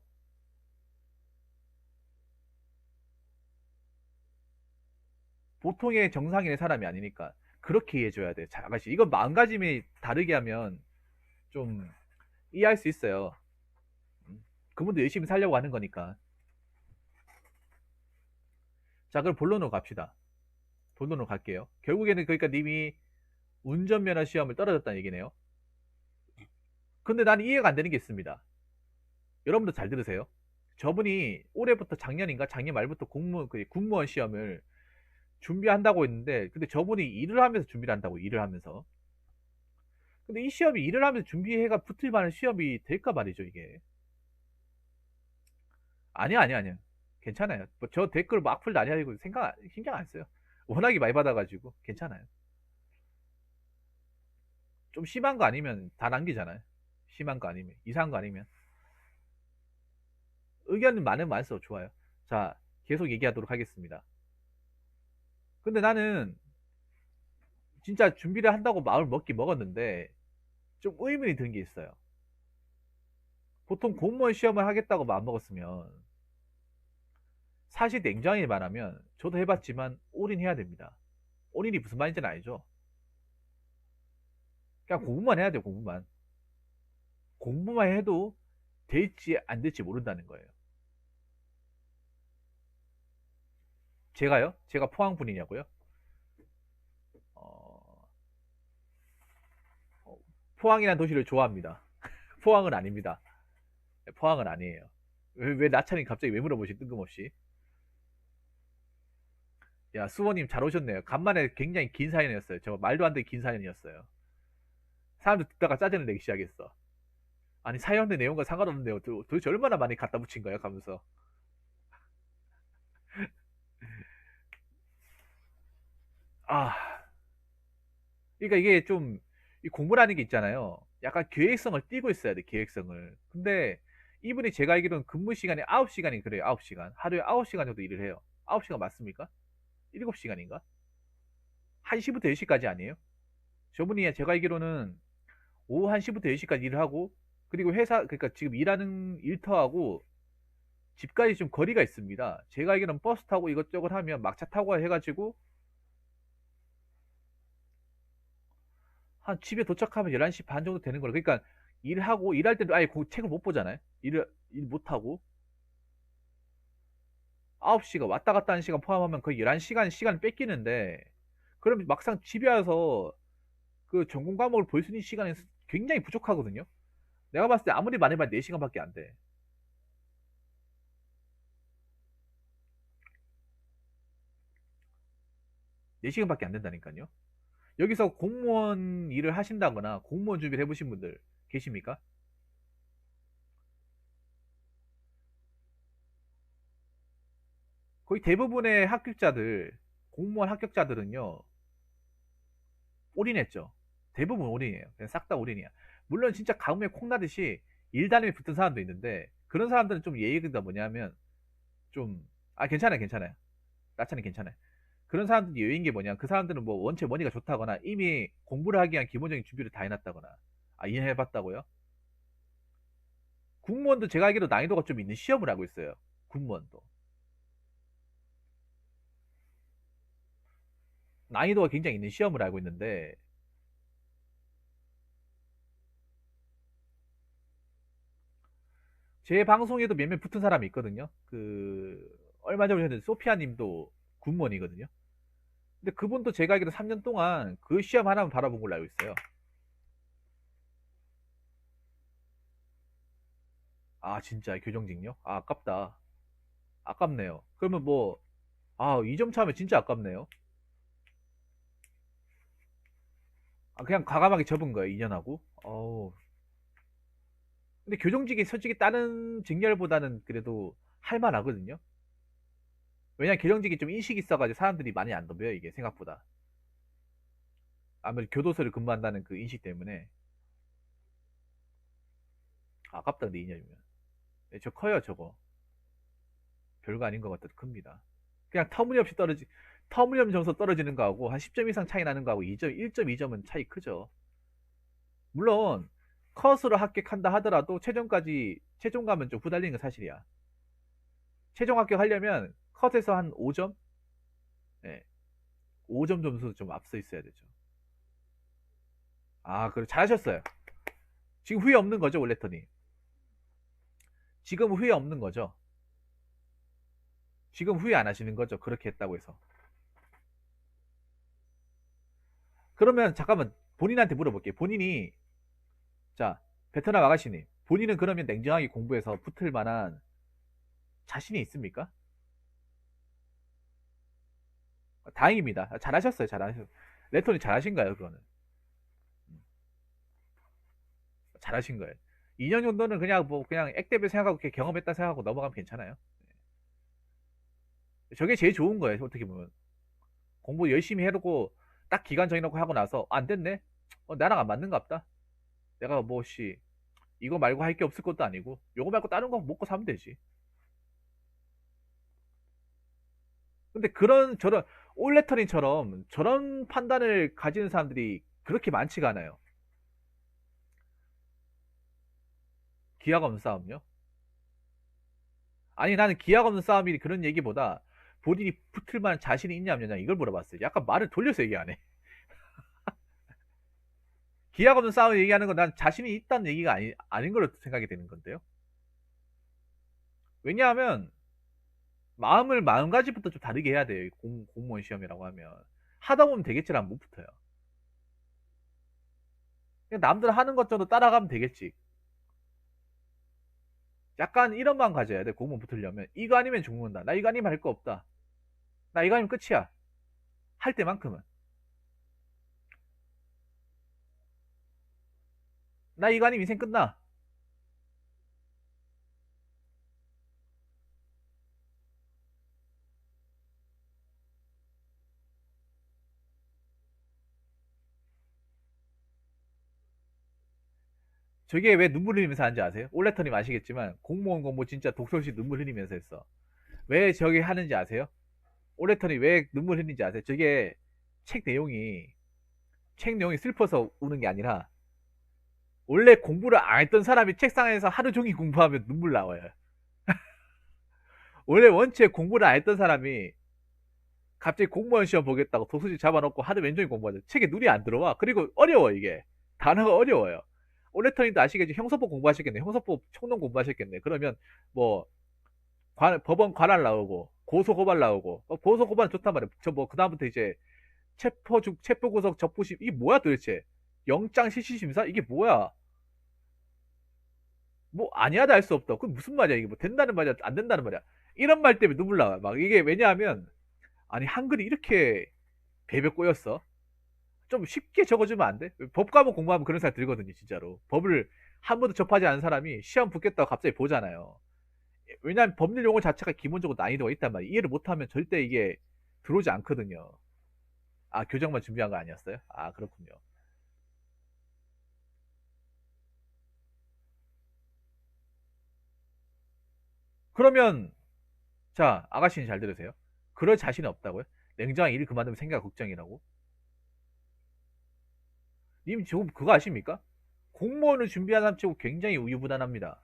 보통의 정상인의 사람이 아니니까 그렇게 이해해줘야 돼. 자, 아가씨. 이건 마음가짐이 다르게 하면 좀 이해할 수 있어요. 그분도 열심히 살려고 하는 거니까. 자, 그럼 본론으로 갑시다. 본론으로 갈게요. 결국에는 그러니까 님이 운전면허 시험을 떨어졌다는 얘기네요. 근데 나는 이해가 안 되는 게 있습니다. 여러분도 잘 들으세요. 저분이 올해부터 작년인가 작년 말부터 군무원 시험을 준비한다고 했는데 근데 저분이 일을 하면서 준비를 한다고 일을 하면서 근데 이 시험이 일을 하면서 준비해가 붙을 만한 시험이 될까 말이죠 이게. 아니야 괜찮아요. 뭐저 댓글 막 악플 난리하고 신경 안 써요. 워낙에 많이 받아가지고 괜찮아요. 좀 심한 거 아니면 다 남기잖아요. 심한 거 아니면 이상한 거 아니면 의견은 많을수록 좋아요. 자, 계속 얘기하도록 하겠습니다. 근데 나는 진짜 준비를 한다고 마음을 먹긴 먹었는데 좀 의문이 든 게 있어요. 보통 공무원 시험을 하겠다고 마음 먹었으면 사실 냉정히 말하면 저도 해봤지만 올인해야 됩니다. 올인이 무슨 말인지는 알죠? 그냥 공부만 해야 돼요. 공부만 해도 될지 안 될지 모른다는 거예요. 제가요? 제가 포항 분이냐고요? 어, 포항이라는 도시를 좋아합니다. 포항은 아닙니다. 포항은 아니에요. 왜 나차님 갑자기 왜 물어보시 뜬금없이? 야, 수호님 잘 오셨네요. 간만에 굉장히 긴 사연이었어요. 저 말도 안 되게 긴 사연이었어요. 사람들 듣다가 짜증을 내기 시작했어. 아니, 사연의 내용과 상관없는데요. 도대체 얼마나 많이 갖다 붙인 거야? 가면서. 아, 그러니까 이게 좀, 이 공부라는 게 있잖아요. 약간 계획성을 띠고 있어야 돼, 계획성을. 근데 이분이 제가 알기로는 근무 시간이 9시간이 그래요, 9시간. 하루에 9시간 정도 일을 해요. 9시간 맞습니까? 7시간인가? 1시부터 10시까지 아니에요? 저분이 제가 알기로는 오후 1시부터 10시까지 일을 하고, 그리고 그러니까 지금 일하는 일터하고 집까지 좀 거리가 있습니다. 제가 알기로는 버스 타고 이것저것 하면 막차 타고 해가지고 한 집에 도착하면 11시 반 정도 되는 거예요. 그러니까 일하고 일할 때도 아예 책을 못 보잖아요. 일 못하고 9시가 왔다 갔다 하는 시간 포함하면 거의 11시간 뺏기는데 그러면 막상 집에 와서 그 전공 과목을 볼 수 있는 시간이 굉장히 부족하거든요. 내가 봤을 때 아무리 많이 봐도 4시간밖에 안 돼. 4시간밖에 안 된다니까요. 여기서 공무원 일을 하신다거나 공무원 준비를 해보신 분들 계십니까? 거의 대부분의 공무원 합격자들은요, 올인했죠. 대부분 올인이에요. 그냥 싹 다 올인이야. 물론 진짜 가뭄에 콩나듯이 일단에 붙은 사람도 있는데, 그런 사람들은 좀 예의가 뭐냐면, 좀, 괜찮아요. 나차는 괜찮아요. 그런 사람들이 여유인 게 뭐냐, 그 사람들은 뭐 원체 머니가 좋다거나, 이미 공부를 하기 위한 기본적인 준비를 다 해놨다거나, 이해해봤다고요? 공무원도 제가 알기로 난이도가 좀 있는 시험을 하고 있어요. 공무원도. 난이도가 굉장히 있는 시험을 알고 있는데, 제 방송에도 몇몇 붙은 사람이 있거든요. 얼마 전에 했는데, 소피아 님도 군무원이거든요. 근데 그분도 제가 알기로 3년 동안 그 시험 하나만 바라본 걸로 알고 있어요. 아, 진짜, 교정직요? 아깝다. 아깝네요. 그러면 뭐, 2점 차면 진짜 아깝네요. 그냥 과감하게 접은 거예요, 2년하고. 근데 교정직이 솔직히 다른 직렬보다는 그래도 할만하거든요. 왜냐면 계정직이 좀 인식이 있어가지고 사람들이 많이 안 덤벼요, 이게 생각보다. 아무래도 교도소를 근무한다는 그 인식 때문에. 아깝다, 근데 2년이면. 저 커요, 저거. 별거 아닌 것 같아도 큽니다. 그냥 터무니없는 점수 떨어지는 거하고 한 10점 이상 차이 나는 거하고 2점, 1.2점은 차이 크죠. 물론 컷으로 합격한다 하더라도 최종 가면 좀 후달리는 건 사실이야. 최종 합격하려면 컷에서 한 5점? 네. 5점 점수 좀 앞서 있어야 되죠. 아, 그래 잘하셨어요. 지금 후회 없는 거죠, 올레터니? 지금 후회 없는 거죠? 지금 후회 안 하시는 거죠? 그렇게 했다고 해서. 그러면 잠깐만 본인한테 물어볼게요. 자, 베트남 아가씨님, 본인은 그러면 냉정하게 공부해서 붙을 만한 자신이 있습니까? 다행입니다. 잘하셨어요, 잘하셨어요. 레톤이 잘하신가요, 그거는? 잘하신 거예요. 2년 정도는 그냥 그냥 액대비 생각하고 경험했다 생각하고 넘어가면 괜찮아요. 저게 제일 좋은 거예요, 어떻게 보면. 공부 열심히 해놓고 딱 기간 정해놓고 하고 나서 안 됐네? 나랑 안 맞는갑다. 내가 이거 말고 할 게 없을 것도 아니고 요거 말고 다른 거 먹고 사면 되지. 근데 저런 올레터링처럼 저런 판단을 가지는 사람들이 그렇게 많지가 않아요. 기약 없는 싸움요? 아니 나는 기약 없는 싸움이 그런 얘기보다 본인이 붙을 만한 자신이 있냐 없냐 이걸 물어봤어요. 약간 말을 돌려서 얘기 안 해. 기약 없는 싸움 얘기하는 건 난 자신이 있다는 얘기가 아닌 걸로 생각이 되는 건데요. 왜냐하면 마음가짐부터 좀 다르게 해야 돼요. 공무원 시험이라고 하면. 하다 보면 되겠지라면 못 붙어요. 그냥 남들 하는 것 정도 따라가면 되겠지. 약간 이런 마음 가져야 돼. 공무원 붙으려면. 이거 아니면 죽는다. 나 이거 아니면 할 거 없다. 나 이거 아니면 끝이야. 할 때만큼은. 나 이거 아니면 인생 끝나. 저게 왜 눈물 흘리면서 하는지 아세요? 올레터님 아시겠지만 공무원 공부 진짜 독설시 눈물 흘리면서 했어. 왜 저게 하는지 아세요? 올레터님 왜 눈물 흘리는지 아세요? 저게 책 내용이 책 내용이 슬퍼서 우는 게 아니라 원래 공부를 안 했던 사람이 책상에서 하루 종일 공부하면 눈물 나와요. 원래 원체 공부를 안 했던 사람이 갑자기 공무원 시험 보겠다고 도서지 잡아놓고 하루 왼종일 공부하죠. 책에 눈이 안 들어와. 그리고 어려워 이게. 단어가 어려워요. 올레터님도 아시겠지? 형사법 공부하셨겠네. 형사법 총론 공부하셨겠네. 그러면 뭐 법원 관할 나오고 고소 고발 나오고 고소 고발은 좋단 말이에요. 저 뭐 그다음부터 이제 체포구속 적부심 이게 뭐야 도대체? 영장 실시심사 이게 뭐야? 뭐 아니하다 할 수 없다. 그건 무슨 말이야 이게 뭐 된다는 말이야 안 된다는 말이야. 이런 말 때문에 눈물 나와. 막 이게 왜냐하면 아니 한글이 이렇게 배배 꼬였어? 좀 쉽게 적어주면 안 돼? 법 과목 공부하면 그런 생각 들거든요 진짜로. 법을 한 번도 접하지 않은 사람이 시험 붙겠다고 갑자기 보잖아요. 왜냐하면 법률 용어 자체가 기본적으로 난이도가 있단 말이에요. 이해를 못하면 절대 이게 들어오지 않거든요. 아 교정만 준비한 거 아니었어요? 아 그렇군요. 그러면 자 아가씨는 잘 들으세요. 그럴 자신이 없다고요? 냉정하게 일 그만두면 생각 걱정이라고? 님 지금 그거 아십니까? 공무원을 준비하는 사람 치고 굉장히 우유부단합니다.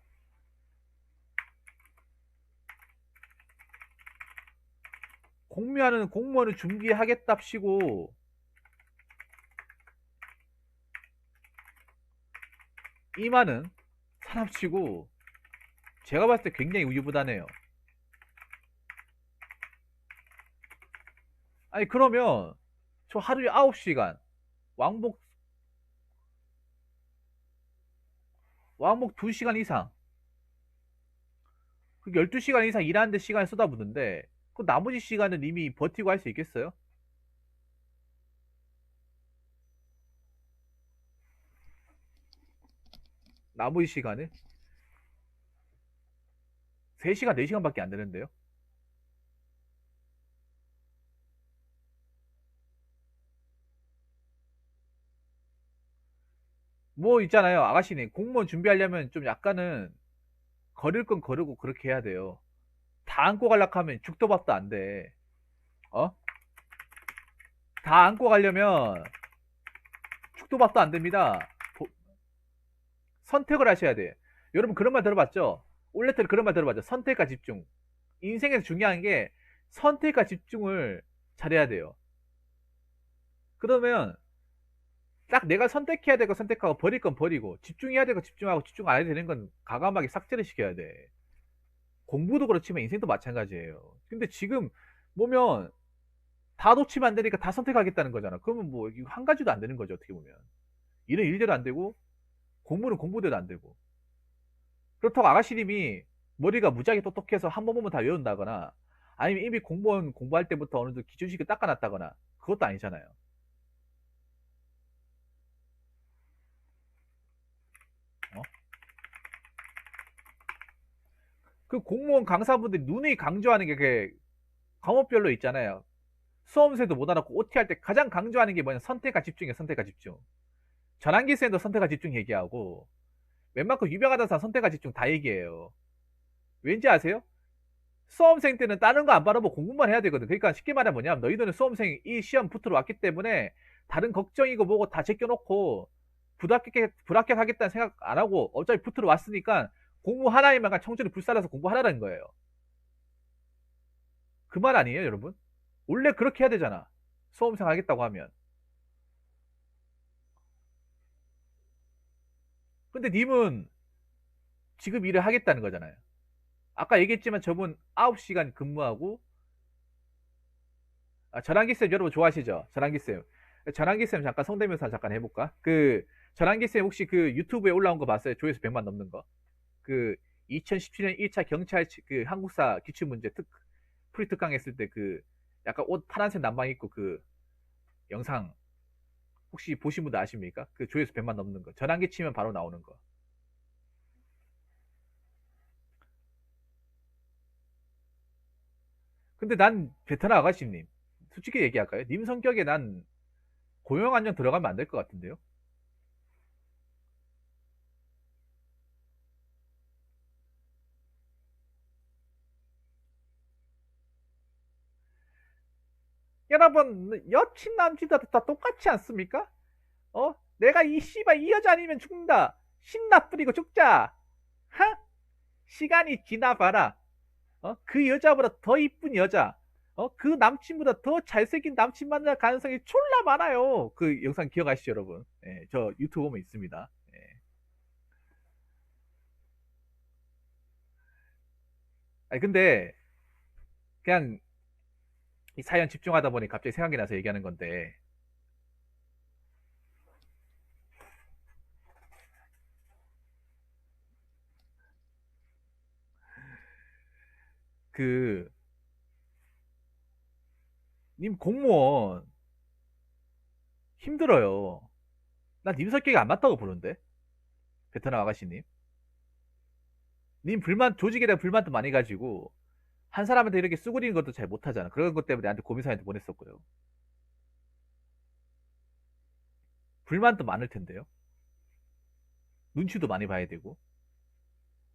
공무원을 준비하겠답시고 임하는 사람 치고 제가 봤을 때 굉장히 우유부단해요. 아니 그러면 저 하루에 9시간 왕복 왕복 2시간 이상 그 12시간 이상 일하는데 시간을 쏟아붓는데 그 나머지 시간은 이미 버티고 할 수 있겠어요? 나머지 시간은 3시간 4시간밖에 안 되는데요. 뭐 있잖아요. 아가씨님, 공무원 준비하려면 좀 약간은 거릴 건 거르고 그렇게 해야 돼요. 다 안고 가려고 하면 죽도 밥도 안 돼. 어? 다 안고 가려면 죽도 밥도 안 됩니다. 선택을 하셔야 돼. 여러분 그런 말 들어봤죠? 올레트를 그런 말 들어봤죠? 선택과 집중. 인생에서 중요한 게 선택과 집중을 잘해야 돼요. 그러면 딱 내가 선택해야 될 거 선택하고 버릴 건 버리고 집중해야 될 거 집중하고 집중 안 해도 되는 건 과감하게 삭제를 시켜야 돼. 공부도 그렇지만 인생도 마찬가지예요. 근데 지금 보면 다 놓치면 안 되니까 다 선택하겠다는 거잖아. 그러면 뭐 한 가지도 안 되는 거죠. 어떻게 보면. 일은 일대로 안 되고 공부는 공부대로 안 되고. 그렇다고 아가씨님이 머리가 무지하게 똑똑해서 한 번 보면 다 외운다거나 아니면 이미 공무원 공부할 때부터 어느 정도 기준식을 닦아놨다거나 그것도 아니잖아요. 어? 그 공무원 강사분들이 눈이 강조하는 게 그 과목별로 있잖아요. 수험생도 못 알아듣고 OT 할 때 가장 강조하는 게 뭐냐? 선택과 집중이에요. 선택과 집중. 전환기 쌤도 선택과 집중 얘기하고 웬만큼 유명하다는 사람 선택과 집중 다 얘기해요. 왠지 아세요? 수험생 때는 다른 거 안 바라보고 공부만 해야 되거든. 그러니까 쉽게 말하면 뭐냐면 너희들은 수험생 이 시험 붙으러 왔기 때문에 다른 걱정이고 뭐고 다 제껴놓고 불합격하겠다는 생각 안 하고 어차피 붙으러 왔으니까 공부 하나에만 청준을 불살라서 공부하라는 거예요. 그 말 아니에요, 여러분? 원래 그렇게 해야 되잖아. 수험생 하겠다고 하면. 근데 님은 지금 일을 하겠다는 거잖아요. 아까 얘기했지만 저분 9시간 근무하고 전환기쌤 여러분 좋아하시죠? 전환기쌤. 전환기쌤 잠깐 성대묘사 잠깐 해볼까? 그 전환기쌤 혹시 그 유튜브에 올라온 거 봤어요? 조회수 100만 넘는 거. 그 2017년 1차 경찰 그 한국사 기출문제 프리 특강 했을 때 그 약간 옷 파란색 남방 입고 그 영상 혹시 보신 분들 아십니까? 그 조회수 100만 넘는 거. 전환기 치면 바로 나오는 거. 근데 난 베테랑 아가씨님 솔직히 얘기할까요? 님 성격에 난 고용 안정 들어가면 안 될 것 같은데요? 여러분 여친 남친도 다 똑같지 않습니까? 내가 이 씨발 이 여자 아니면 죽는다. 신나 뿌리고 죽자. 하? 시간이 지나봐라. 그 여자보다 더 이쁜 여자. 그 남친보다 더 잘생긴 남친 만날 가능성이 졸라 많아요. 그 영상 기억하시죠, 여러분? 예, 저 유튜브 보면 있습니다. 예. 아니, 근데 그냥 이 사연 집중하다 보니 갑자기 생각이 나서 얘기하는 건데, 그, 님 공무원 힘들어요. 난 님 성격이 안 맞다고 보는데? 베트남 아가씨님. 님 불만, 조직에 대한 불만도 많이 가지고, 한 사람한테 이렇게 쓰구리는 것도 잘 못하잖아. 그런 것 때문에 나한테 고민사연도 보냈었고요. 불만도 많을 텐데요. 눈치도 많이 봐야 되고.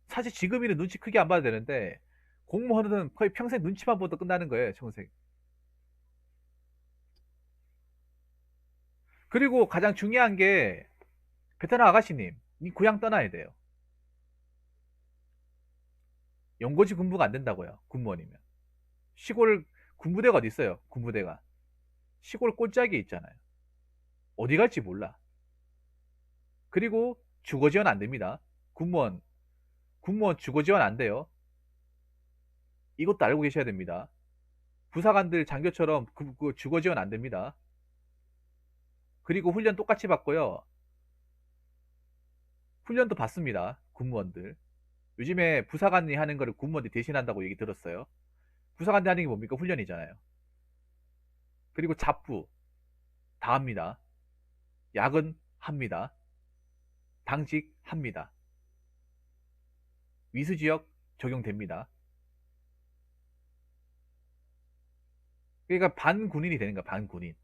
사실 지금 일은 눈치 크게 안 봐도 되는데, 공무원은 거의 평생 눈치만 보도 끝나는 거예요, 평생. 그리고 가장 중요한 게, 베트남 아가씨님, 이 고향 떠나야 돼요. 연고지 군부가 안 된다고요, 군무원이면. 시골, 군부대가 어디 있어요, 군부대가. 시골 꼴짝이 있잖아요. 어디 갈지 몰라. 그리고 주거 지원 안 됩니다. 군무원, 군무원 주거 지원 안 돼요. 이것도 알고 계셔야 됩니다. 부사관들 장교처럼 그 주거 지원 안 됩니다. 그리고 훈련 똑같이 받고요. 훈련도 받습니다. 군무원들. 요즘에 부사관이 하는 거를 군무원들이 대신한다고 얘기 들었어요. 부사관이 하는 게 뭡니까? 훈련이잖아요. 그리고 잡부 다 합니다. 야근 합니다. 당직 합니다. 위수지역 적용됩니다. 그러니까 반군인이 되는 거야, 반군인.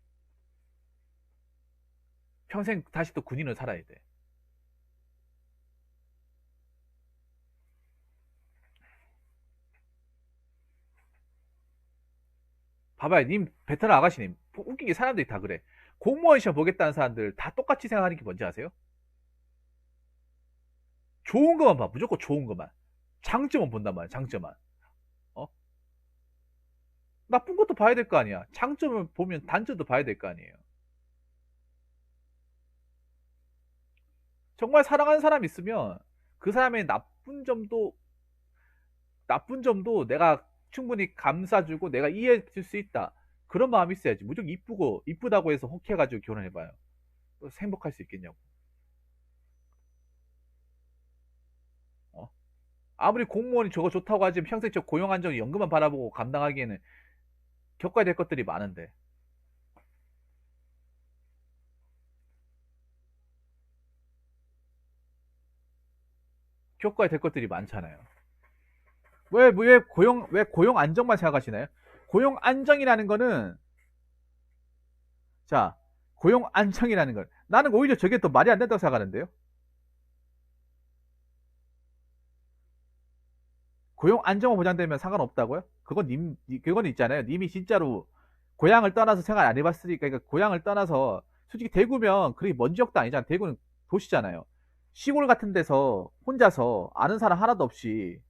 평생 다시 또 군인으로 살아야 돼. 봐봐요. 님, 베테랑 아가씨님. 웃기게 사람들이 다 그래. 공무원 시험 보겠다는 사람들 다 똑같이 생각하는 게 뭔지 아세요? 좋은 것만 봐. 무조건 좋은 것만. 장점은 본단 말이야. 장점만. 어? 나쁜 것도 봐야 될 거 아니야. 장점을 보면 단점도 봐야 될 거 아니에요. 정말 사랑하는 사람 있으면 그 사람의 나쁜 점도 내가 충분히 감싸주고 내가 이해해 줄 수 있다. 그런 마음이 있어야지. 무조건 이쁘다고 해서 혹해가지고 결혼해봐요. 또 행복할 수 있겠냐고. 어? 아무리 공무원이 저거 좋다고 하지만 평생 저 고용 안정 연금만 바라보고 감당하기에는 겪어야 될 것들이 많은데. 겪어야 될 것들이 많잖아요. 왜 고용 안정만 생각하시나요? 고용 안정이라는 거는, 자, 고용 안정이라는 건, 나는 오히려 저게 더 말이 안 된다고 생각하는데요? 고용 안정만 보장되면 상관없다고요? 그건 있잖아요. 님이 진짜로 고향을 떠나서 생활 안 해봤으니까, 그러니까 고향을 떠나서, 솔직히 대구면 그렇게 먼 지역도 아니잖아. 대구는 도시잖아요. 시골 같은 데서 혼자서 아는 사람 하나도 없이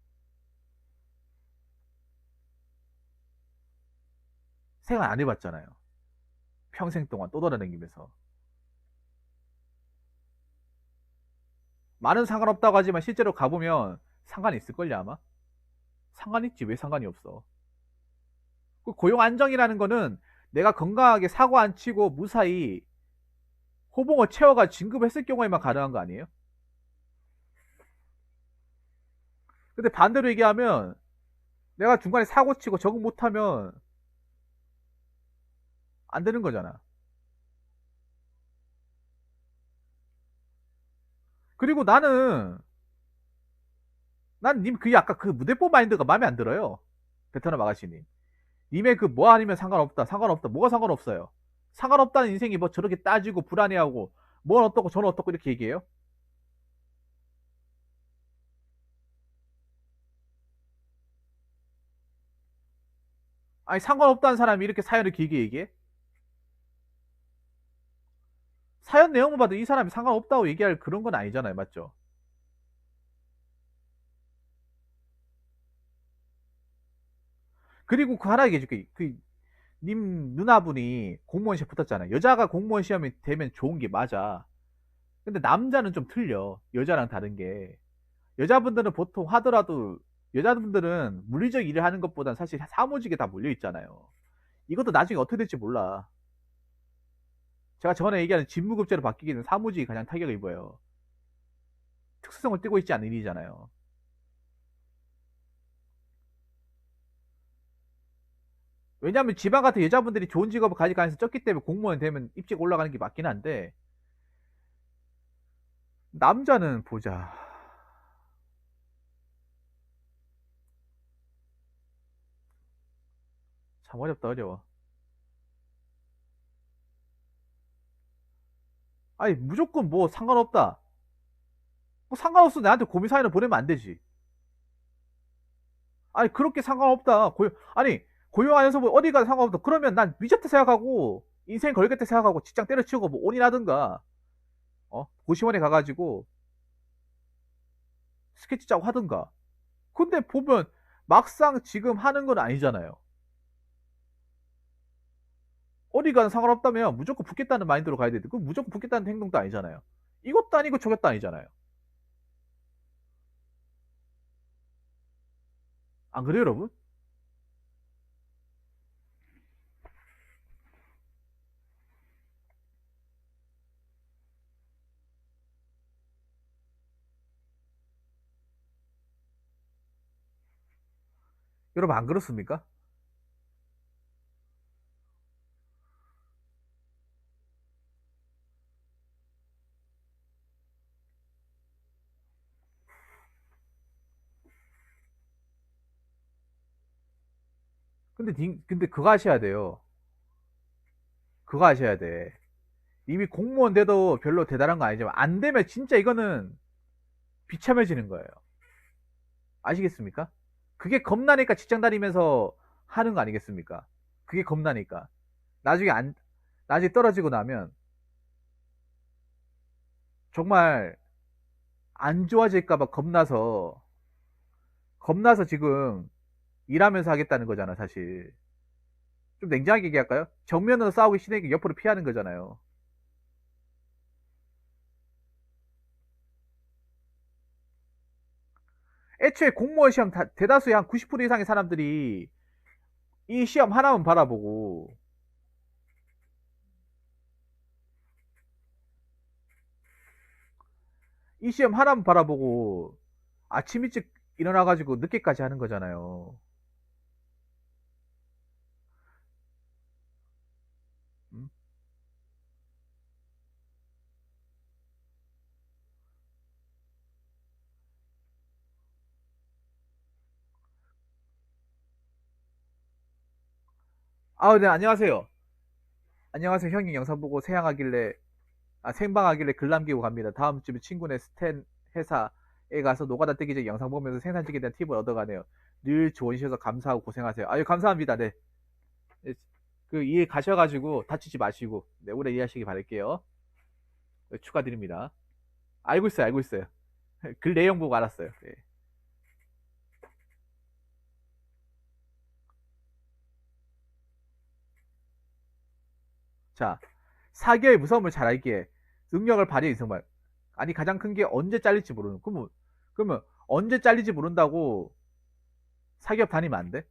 생활 안 해봤잖아요. 평생 동안 또 돌아다니면서. 말은 상관없다고 하지만 실제로 가보면 상관이 있을걸요, 아마? 상관 있지, 왜 상관이 없어? 그 고용 안정이라는 거는 내가 건강하게 사고 안 치고 무사히 호봉을 채워가 진급했을 경우에만 가능한 거 아니에요? 근데 반대로 얘기하면 내가 중간에 사고 치고 적응 못하면 안 되는 거잖아. 그리고 난 님 그 아까 그 무대뽀 마인드가 마음에 안 들어요. 베트남 아가씨님. 님의 그 뭐 아니면 상관없다. 상관없다. 뭐가 상관없어요? 상관없다는 인생이 뭐 저렇게 따지고 불안해하고 뭘 어떻고 저는 어떻고 이렇게 얘기해요? 아니 상관없다는 사람이 이렇게 사연을 길게 얘기해? 사연 내용만 봐도 이 사람이 상관없다고 얘기할 그런 건 아니잖아요. 맞죠? 그리고 그 하나 얘기해줄게. 님 누나분이 공무원 시험 붙었잖아요. 여자가 공무원 시험이 되면 좋은 게 맞아. 근데 남자는 좀 틀려. 여자랑 다른 게. 여자분들은 보통 하더라도 여자분들은 물리적 일을 하는 것보단 사실 사무직에 다 몰려 있잖아요. 이것도 나중에 어떻게 될지 몰라. 제가 전에 얘기하는 직무급제로 바뀌기는 사무직이 가장 타격을 입어요. 특수성을 띠고 있지 않은 일이잖아요. 왜냐하면 지방 같은 여자분들이 좋은 직업을 가질 가능성이 적기 때문에 공무원 되면 입직 올라가는 게 맞긴 한데 남자는 보자. 참 어렵다 어려워. 아니 무조건 뭐 상관없다. 뭐 상관없어 내한테 고민 사연을 보내면 안 되지. 아니 그렇게 상관없다. 아니 고용하면서 뭐 어디 가도 상관없다. 그러면 난 위자태 생각하고 인생 걸겠다 생각하고 직장 때려치우고 뭐 온이라든가 고시원에 가가지고 스케치 짜고 하든가. 근데 보면 막상 지금 하는 건 아니잖아요. 어디 가든 상관없다면 무조건 붙겠다는 마인드로 가야 되는데 그 무조건 붙겠다는 행동도 아니잖아요. 이것도 아니고 저것도 아니잖아요. 안 그래요 여러분? 여러분 안 그렇습니까? 근데 그거 하셔야 돼요. 그거 하셔야 돼. 이미 공무원 돼도 별로 대단한 거 아니지만 안 되면 진짜 이거는 비참해지는 거예요. 아시겠습니까? 그게 겁나니까 직장 다니면서 하는 거 아니겠습니까? 그게 겁나니까. 나중에 떨어지고 나면 정말 안 좋아질까봐 겁나서 지금 일하면서 하겠다는 거잖아, 사실. 좀 냉정하게 얘기할까요? 정면으로 싸우기 싫으니까 옆으로 피하는 거잖아요. 애초에 공무원 시험 대다수의 한 90% 이상의 사람들이 이 시험 하나만 바라보고 이 시험 하나만 바라보고 아침 일찍 일어나가지고 늦게까지 하는 거잖아요. 음? 아, 네, 안녕하세요. 안녕하세요. 형님 영상 보고 생방하길래 글 남기고 갑니다. 다음 주에 친구네 스텐 회사에 가서 노가다 뜨기 전에 영상 보면서 생산직에 대한 팁을 얻어가네요. 늘 조언주셔서 감사하고 고생하세요. 아유, 감사합니다. 네. 네, 그 이해 가셔가지고 다치지 마시고 네, 오래 일하시기 바랄게요. 네, 축하드립니다. 알고 있어요, 알고 있어요. 글 내용 보고 알았어요. 네. 자, 사기의 무서움을 잘 알기에 능력을 발휘해 이성만. 아니 가장 큰 게 언제 잘릴지 모르는. 그러면 언제 잘릴지 모른다고 사기업 다니면 안 돼?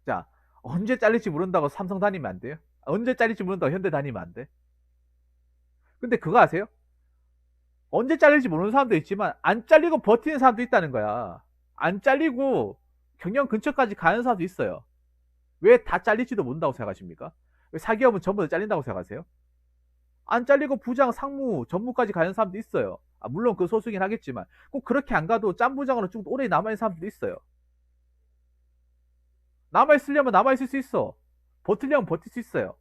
자, 언제 잘릴지 모른다고 삼성 다니면 안 돼요? 언제 잘릴지 모른다고 현대 다니면 안 돼? 근데 그거 아세요? 언제 잘릴지 모르는 사람도 있지만 안 잘리고 버티는 사람도 있다는 거야. 안 잘리고 경영 근처까지 가는 사람도 있어요. 왜 다 잘릴지도 모른다고 생각하십니까? 왜 사기업은 전부 다 잘린다고 생각하세요? 안 잘리고 부장, 상무, 전무까지 가는 사람도 있어요. 아, 물론 그 소수긴 하겠지만 꼭 그렇게 안 가도 짠 부장으로 쭉 오래 남아있는 사람도 있어요. 남아있으려면 남아있을 수 있어. 버틸려면 버틸 수 있어요.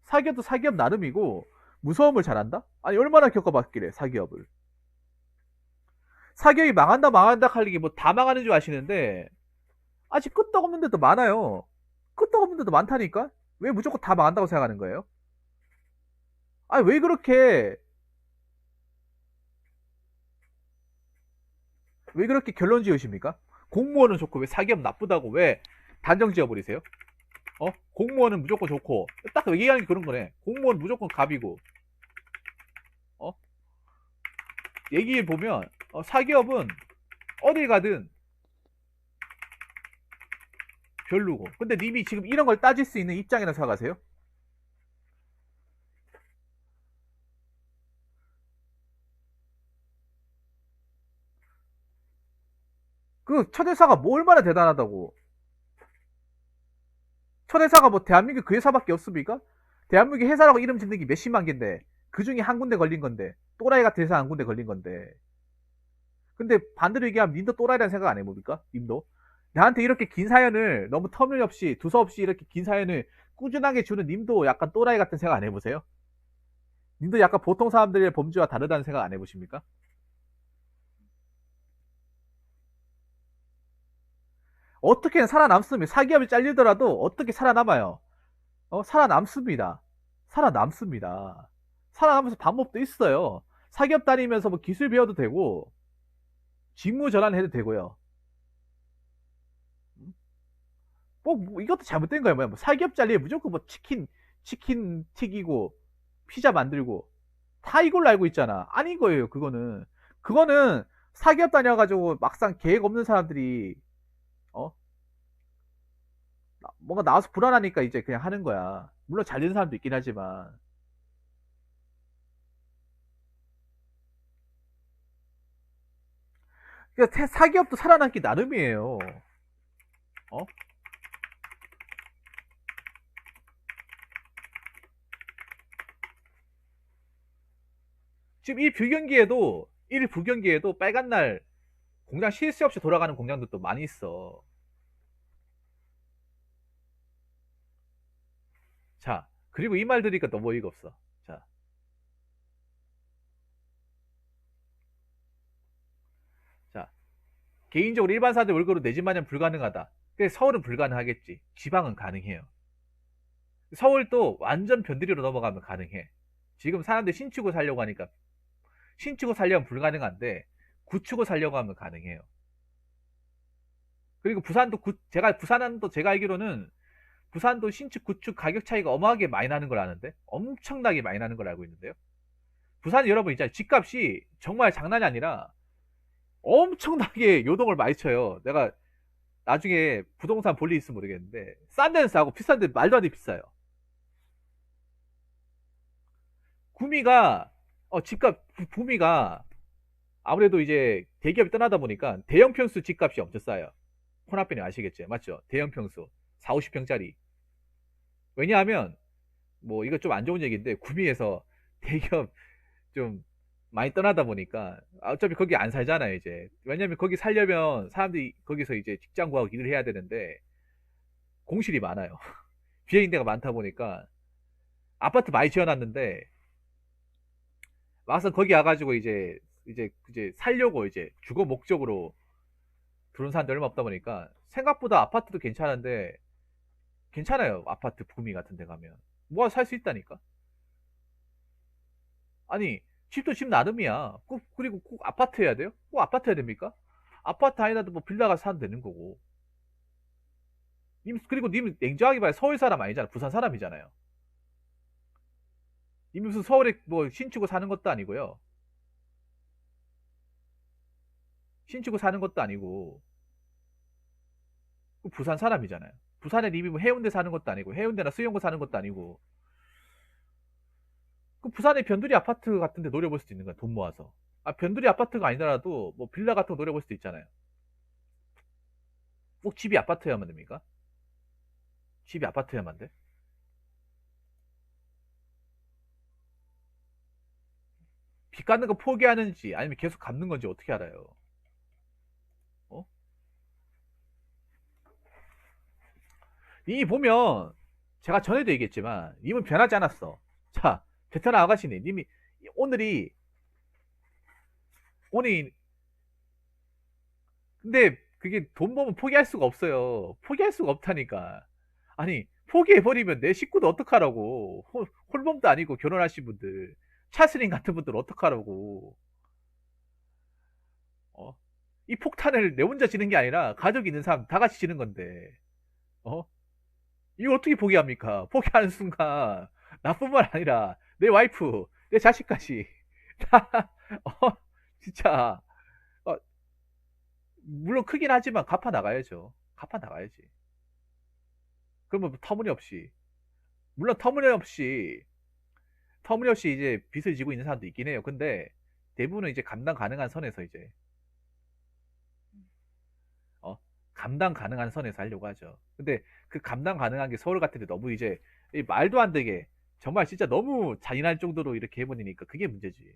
사기업도 사기업 나름이고 무서움을 잘한다? 아니 얼마나 겪어봤길래 사기업을. 사기업이 망한다 할리기 뭐 다 망하는 줄 아시는데 아직 끄떡 없는 데도 많아요. 끄떡 없는 데도 많다니까? 왜 무조건 다 망한다고 생각하는 거예요? 아니 왜 그렇게 결론 지으십니까? 공무원은 좋고 왜 사기업 나쁘다고 왜 단정 지어버리세요? 공무원은 무조건 좋고 딱 얘기하는 게 그런 거네. 공무원 무조건 갑이고 어? 얘기해 보면 사기업은 어딜 가든 별로고. 근데 님이 지금 이런 걸 따질 수 있는 입장이라 생각하세요? 그 첫 회사가 뭐 얼마나 대단하다고. 첫 회사가 뭐 대한민국 그 회사밖에 없습니까? 대한민국 회사라고 이름 짓는 게 몇십만 개인데 그 중에 한 군데 걸린 건데 또라이 같은 회사 한 군데 걸린 건데. 근데 반대로 얘기하면 님도 또라이라는 생각 안 해봅니까? 님도 나한테 이렇게 긴 사연을 너무 터무니없이 두서없이 이렇게 긴 사연을 꾸준하게 주는 님도 약간 또라이 같은 생각 안 해보세요? 님도 약간 보통 사람들의 범죄와 다르다는 생각 안 해보십니까? 어떻게든 살아남습니다. 사기업이 잘리더라도 어떻게 살아남아요? 살아남습니다. 살아남습니다. 살아남으면서 방법도 있어요. 사기업 다니면서 뭐 기술 배워도 되고 직무 전환해도 되고요. 뭐 이것도 잘못된 거예요. 뭐 사기업 잘리에 무조건 뭐 치킨 튀기고 피자 만들고 다 이걸로 알고 있잖아. 아닌 거예요. 그거는 사기업 다녀가지고 막상 계획 없는 사람들이 어 뭔가 나와서 불안하니까 이제 그냥 하는 거야. 물론 잘 되는 사람도 있긴 하지만. 그러니까 사기업도 살아남기 나름이에요. 어? 지금 일 불경기에도 빨간 날 공장 실수 없이 돌아가는 공장들도 많이 있어. 자, 그리고 이 말 들으니까 너무 어이가 없어. 자, 자, 개인적으로 일반 사람들 월급으로 내 집 마련 불가능하다. 근데 서울은 불가능하겠지. 지방은 가능해요. 서울도 완전 변두리로 넘어가면 가능해. 지금 사람들이 신축을 살려고 하니까 신축을 살려면 불가능한데 구축을 살려고 하면 가능해요. 그리고 부산도 부산도 제가 알기로는 부산도 신축 구축 가격 차이가 어마하게 많이 나는 걸 아는데 엄청나게 많이 나는 걸 알고 있는데요. 부산 여러분 있잖아요. 집값이 정말 장난이 아니라 엄청나게 요동을 많이 쳐요. 내가 나중에 부동산 볼 일 있으면 모르겠는데 싼 데는 싸고 비싼 데 말도 안 돼 비싸요. 구미가 집값 구미가 아무래도 이제 대기업이 떠나다 보니까 대형 평수 집값이 엄청 싸요. 혼합변이 아시겠죠? 맞죠? 대형 평수 4, 50평짜리. 왜냐하면 뭐 이거 좀 안 좋은 얘기인데 구미에서 대기업 좀 많이 떠나다 보니까 어차피 거기 안 살잖아요 이제. 왜냐면 거기 살려면 사람들이 거기서 이제 직장 구하고 일을 해야 되는데 공실이 많아요. 비어있는 데가 많다 보니까 아파트 많이 지어놨는데 막상 거기 와가지고 이제 살려고 이제 주거 목적으로 들어온 사람들 얼마 없다 보니까 생각보다 아파트도 괜찮은데 괜찮아요. 아파트 구미 같은 데 가면 뭐 살 수 있다니까. 아니 집도 집 나름이야. 그리고 꼭 아파트 해야 돼요? 꼭 아파트 해야 됩니까? 아파트 아니라도 뭐 빌라 가서 사면 되는 거고. 그리고 님 냉정하게 봐요. 서울 사람 아니잖아. 부산 사람이잖아요. 님 무슨 서울에 뭐 신축을 사는 것도 아니고요. 신축을 사는 것도 아니고 부산 사람이잖아요. 부산에 님이 뭐 해운대 사는 것도 아니고 해운대나 수영구 사는 것도 아니고 그 부산에 변두리 아파트 같은 데 노려볼 수도 있는 거야. 돈 모아서. 아 변두리 아파트가 아니더라도 뭐 빌라 같은 거 노려볼 수도 있잖아요. 꼭 집이 아파트여야만 됩니까? 집이 아파트여야만 돼? 빚 갚는 거 포기하는지 아니면 계속 갚는 건지 어떻게 알아요? 어? 이 보면 제가 전에도 얘기했지만 님은 변하지 않았어. 자, 베트남 아가씨네. 님이 오늘이 오늘 근데 그게 돈 벌면 포기할 수가 없어요. 포기할 수가 없다니까. 아니 포기해버리면 내 식구도 어떡하라고. 홀몸도 아니고 결혼하신 분들 차스린 같은 분들 어떡하라고. 어? 이 폭탄을 내 혼자 지는 게 아니라 가족 있는 사람 다 같이 지는 건데 어? 이거 어떻게 포기합니까? 포기하는 순간 나뿐만 아니라 내 와이프, 내 자식까지 다 진짜 어, 물론 크긴 하지만 갚아 나가야죠. 갚아 나가야지. 그러면 뭐 터무니없이 물론 터무니없이 이제 빚을 지고 있는 사람도 있긴 해요. 근데 대부분은 이제 감당 가능한 선에서 이제 어, 감당 가능한 선에서 하려고 하죠. 근데 그 감당 가능한 게 서울 같은데 너무 이제 말도 안 되게 정말 진짜 너무 잔인할 정도로 이렇게 해버리니까 그게 문제지.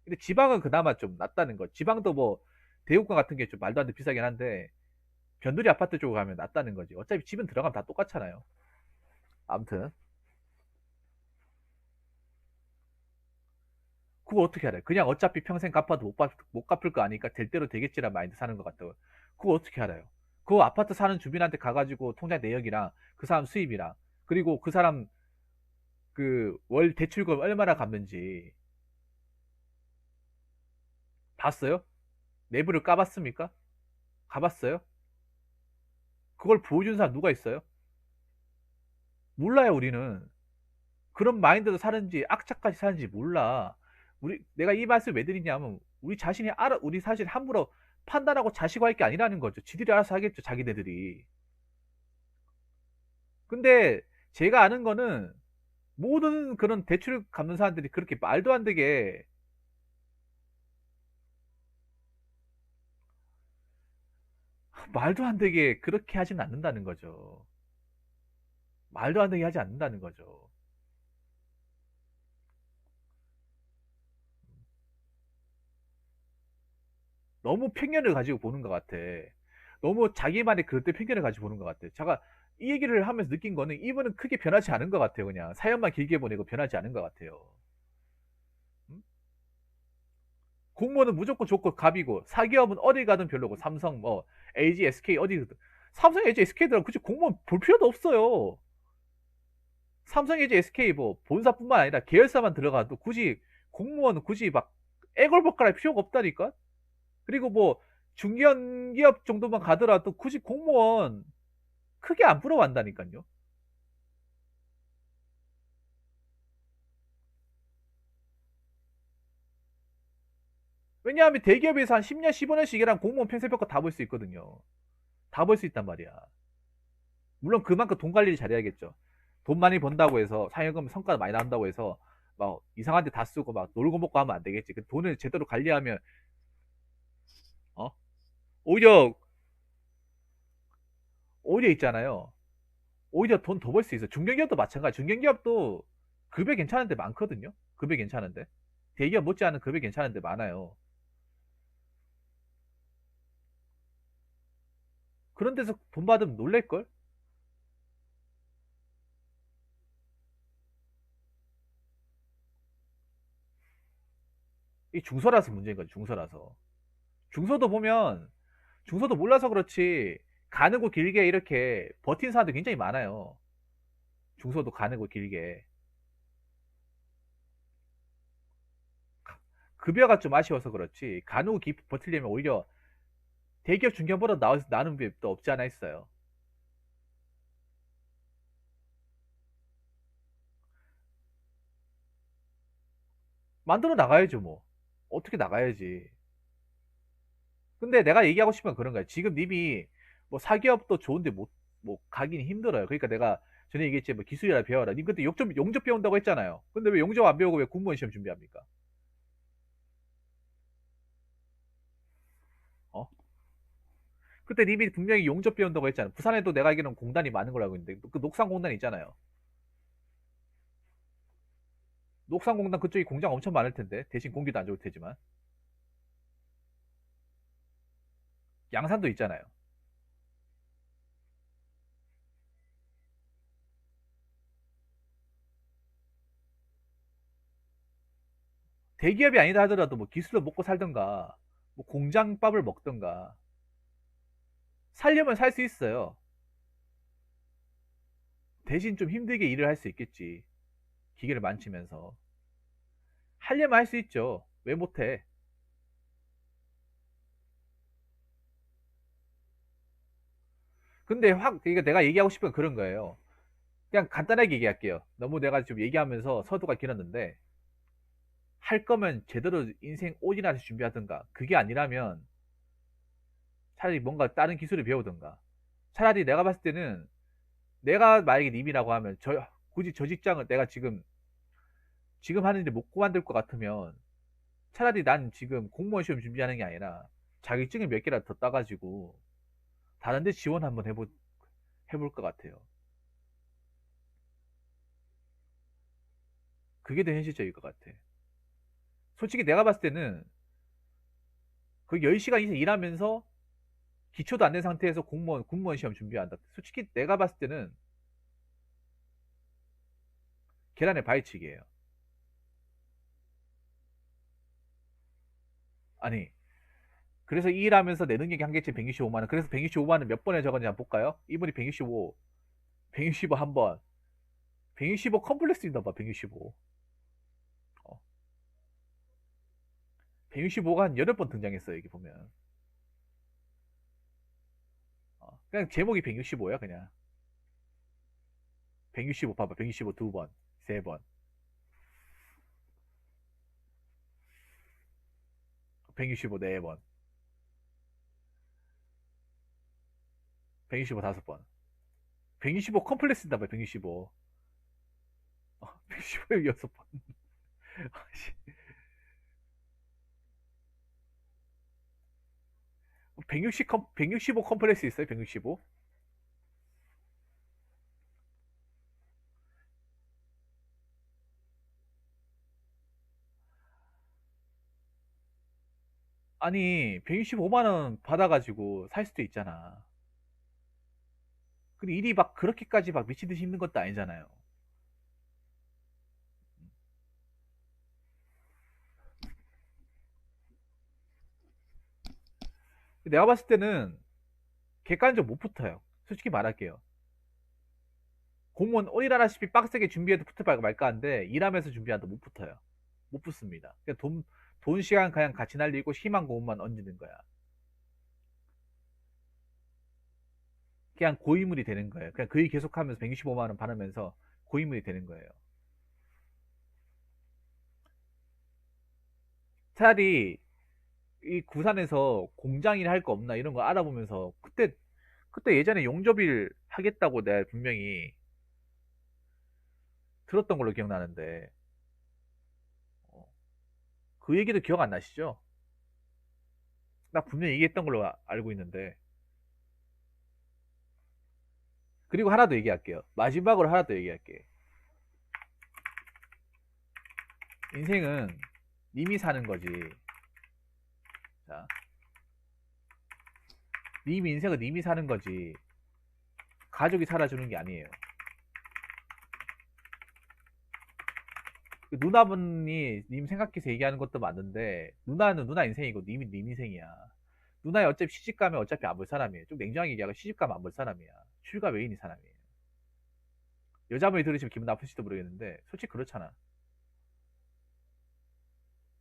근데 지방은 그나마 좀 낫다는 거. 지방도 뭐 대구가 같은 게 좀 말도 안 돼 비싸긴 한데 변두리 아파트 쪽으로 가면 낫다는 거지. 어차피 집은 들어가면 다 똑같잖아요. 아무튼 그거 어떻게 알아요? 그냥 어차피 평생 갚아도 못 갚을 거 아니까 될 대로 되겠지란 마인드 사는 것 같다고. 그거 어떻게 알아요? 그 아파트 사는 주민한테 가가지고 통장 내역이랑 그 사람 수입이랑 그리고 그 사람 그 월 대출금 얼마나 갚는지 봤어요? 내부를 까봤습니까? 가봤어요? 그걸 보여준 사람 누가 있어요? 몰라요, 우리는. 그런 마인드로 사는지 악착같이 사는지 몰라. 내가 이 말씀을 왜 드리냐면 우리 자신이 알아, 우리 사실 함부로 판단하고 자시고할 게 아니라는 거죠. 지들이 알아서 하겠죠, 자기네들이. 근데 제가 아는 거는 모든 그런 대출 갚는 사람들이 그렇게 말도 안 되게 말도 안 되게 그렇게 하진 않는다는 거죠. 말도 안 되게 하지 않는다는 거죠. 너무 편견을 가지고 보는 것 같아. 너무 자기만의 그릇된 편견을 가지고 보는 것 같아. 제가 이 얘기를 하면서 느낀 거는 이분은 크게 변하지 않은 것 같아요. 그냥 사연만 길게 보내고 변하지 않은 것 같아요. 음? 공무원은 무조건 좋고 갑이고 사기업은 어디 가든 별로고 삼성 뭐 LG SK 어디 삼성, LG, SK들은 굳이 공무원 볼 필요도 없어요. 삼성, LG, SK 뭐 본사뿐만 아니라 계열사만 들어가도 굳이 공무원 굳이 막 애걸복걸할 필요가 없다니까. 그리고 뭐 중견기업 정도만 가더라도 굳이 공무원 크게 안 부러워한다니까요. 왜냐하면 대기업에서 한 10년, 15년씩 일한 공무원 편성평가 다 볼 수 있거든요. 다 볼 수 있단 말이야. 물론 그만큼 돈 관리를 잘해야겠죠. 돈 많이 번다고 해서 상여금 성과가 많이 나온다고 해서 막 이상한 데 다 쓰고 막 놀고 먹고 하면 안 되겠지. 그 돈을 제대로 관리하면 어? 오히려 오히려 있잖아요. 오히려 돈 더 벌 수 있어. 중견기업도 마찬가지. 중견기업도 급여 괜찮은데 많거든요. 급여 괜찮은데. 대기업 못지않은 급여 괜찮은데 많아요. 그런 데서 돈 받으면 놀랄걸? 이 중소라서 문제인 거지, 중소라서. 중소도 보면, 중소도 몰라서 그렇지, 가늘고 길게 이렇게 버틴 사람들 굉장히 많아요. 중소도 가늘고 길게. 급여가 좀 아쉬워서 그렇지, 가늘고 깊이 버티려면 오히려 대기업 중견보다 나는 비도 없지 않아 있어요. 만들어 나가야죠, 뭐. 어떻게 나가야지. 근데 내가 얘기하고 싶은 건 그런 거야. 지금 님이 뭐 사기업도 좋은데 뭐 가긴 힘들어요. 그러니까 내가 전에 얘기했지, 뭐 기술이라 배워라. 님 그때 용접 배운다고 했잖아요. 근데 왜 용접 안 배우고 왜 공무원 시험 준비합니까? 어? 그때 님이 분명히 용접 배운다고 했잖아요. 부산에도 내가 알기로는 공단이 많은 걸로 알고 있는데 그 녹산공단 있잖아요. 녹산공단 그쪽이 공장 엄청 많을 텐데 대신 공기도 안 좋을 테지만 양산도 있잖아요. 대기업이 아니다 하더라도 뭐 기술로 먹고 살던가 뭐 공장밥을 먹던가 살려면 살 수 있어요. 대신 좀 힘들게 일을 할 수 있겠지. 기계를 만지면서. 하려면 할 수 있죠. 왜 못해? 근데 그러니까 내가 얘기하고 싶은 건 그런 거예요. 그냥 간단하게 얘기할게요. 너무 내가 좀 얘기하면서 서두가 길었는데, 할 거면 제대로 인생 오지랖을 준비하든가. 그게 아니라면 차라리 뭔가 다른 기술을 배우든가. 차라리 내가 봤을 때는 내가 만약에 님이라고 하면 굳이 저 직장을 내가 지금 하는 일 못 그만둘 것 같으면 차라리 난 지금 공무원 시험 준비하는 게 아니라 자격증을 몇 개라도 더 따가지고 다른 데 지원 한번 해볼 것 같아요. 그게 더 현실적일 것 같아. 솔직히 내가 봤을 때는 그 10시간 이상 일하면서 기초도 안 된 상태에서 공무원 시험 준비한다. 솔직히 내가 봤을 때는 계란의 바위치기예요. 아니, 그래서 이 일하면서 내 능력이 한계치 165만 원. 그래서 165만 원 몇 번에 적었는지 한번 볼까요? 이분이 165, 165 한 번. 165 컴플렉스 있나 봐, 165. 어, 165가 한 8번 등장했어요, 여기 보면. 그냥 제목이 165야, 그냥. 165 봐봐, 165 두 번, 세 번, 165 네 번, 165 다섯 번. 165 컴플렉스 있나 봐, 165. 165 여섯 번. 165 컴플렉스 있어요, 165? 아니, 165만 원 받아가지고 살 수도 있잖아. 근데 일이 막 그렇게까지 막 미친 듯이 힘든 것도 아니잖아요. 내가 봤을 때는 객관적으로 못 붙어요. 솔직히 말할게요. 공무원 오일하다시피 빡세게 준비해도 붙을까 말까 한데 일하면서 준비하도 못 붙어요. 못 붙습니다. 그냥 돈 시간 그냥 같이 날리고 희망 고문만 얹는 거야. 그냥 고인물이 되는 거예요. 그냥 그 일 계속하면서 165만 원 받으면서 고인물이 되는 거예요. 차라리 이 구산에서 공장일 할 거 없나 이런 거 알아보면서 그때 예전에 용접일 하겠다고 내가 분명히 들었던 걸로 기억나는데 어, 그 얘기도 기억 안 나시죠? 나 분명히 얘기했던 걸로 알고 있는데. 그리고 하나 더 얘기할게요. 마지막으로 하나 더 얘기할게. 인생은 님이 사는 거지. 자, 님 인생은 님이 사는 거지. 가족이 살아주는 게 아니에요. 그 누나분이 님 생각해서 얘기하는 것도 맞는데 누나는 누나 인생이고 님이 님 인생이야. 누나야 어차피 시집 가면 어차피 안 볼 사람이에요. 좀 냉정하게 얘기하고 시집 가면 안 볼 사람이야. 출가 외인이 사람이에요. 여자분이 들으시면 기분 나쁘실지도 모르겠는데 솔직히 그렇잖아.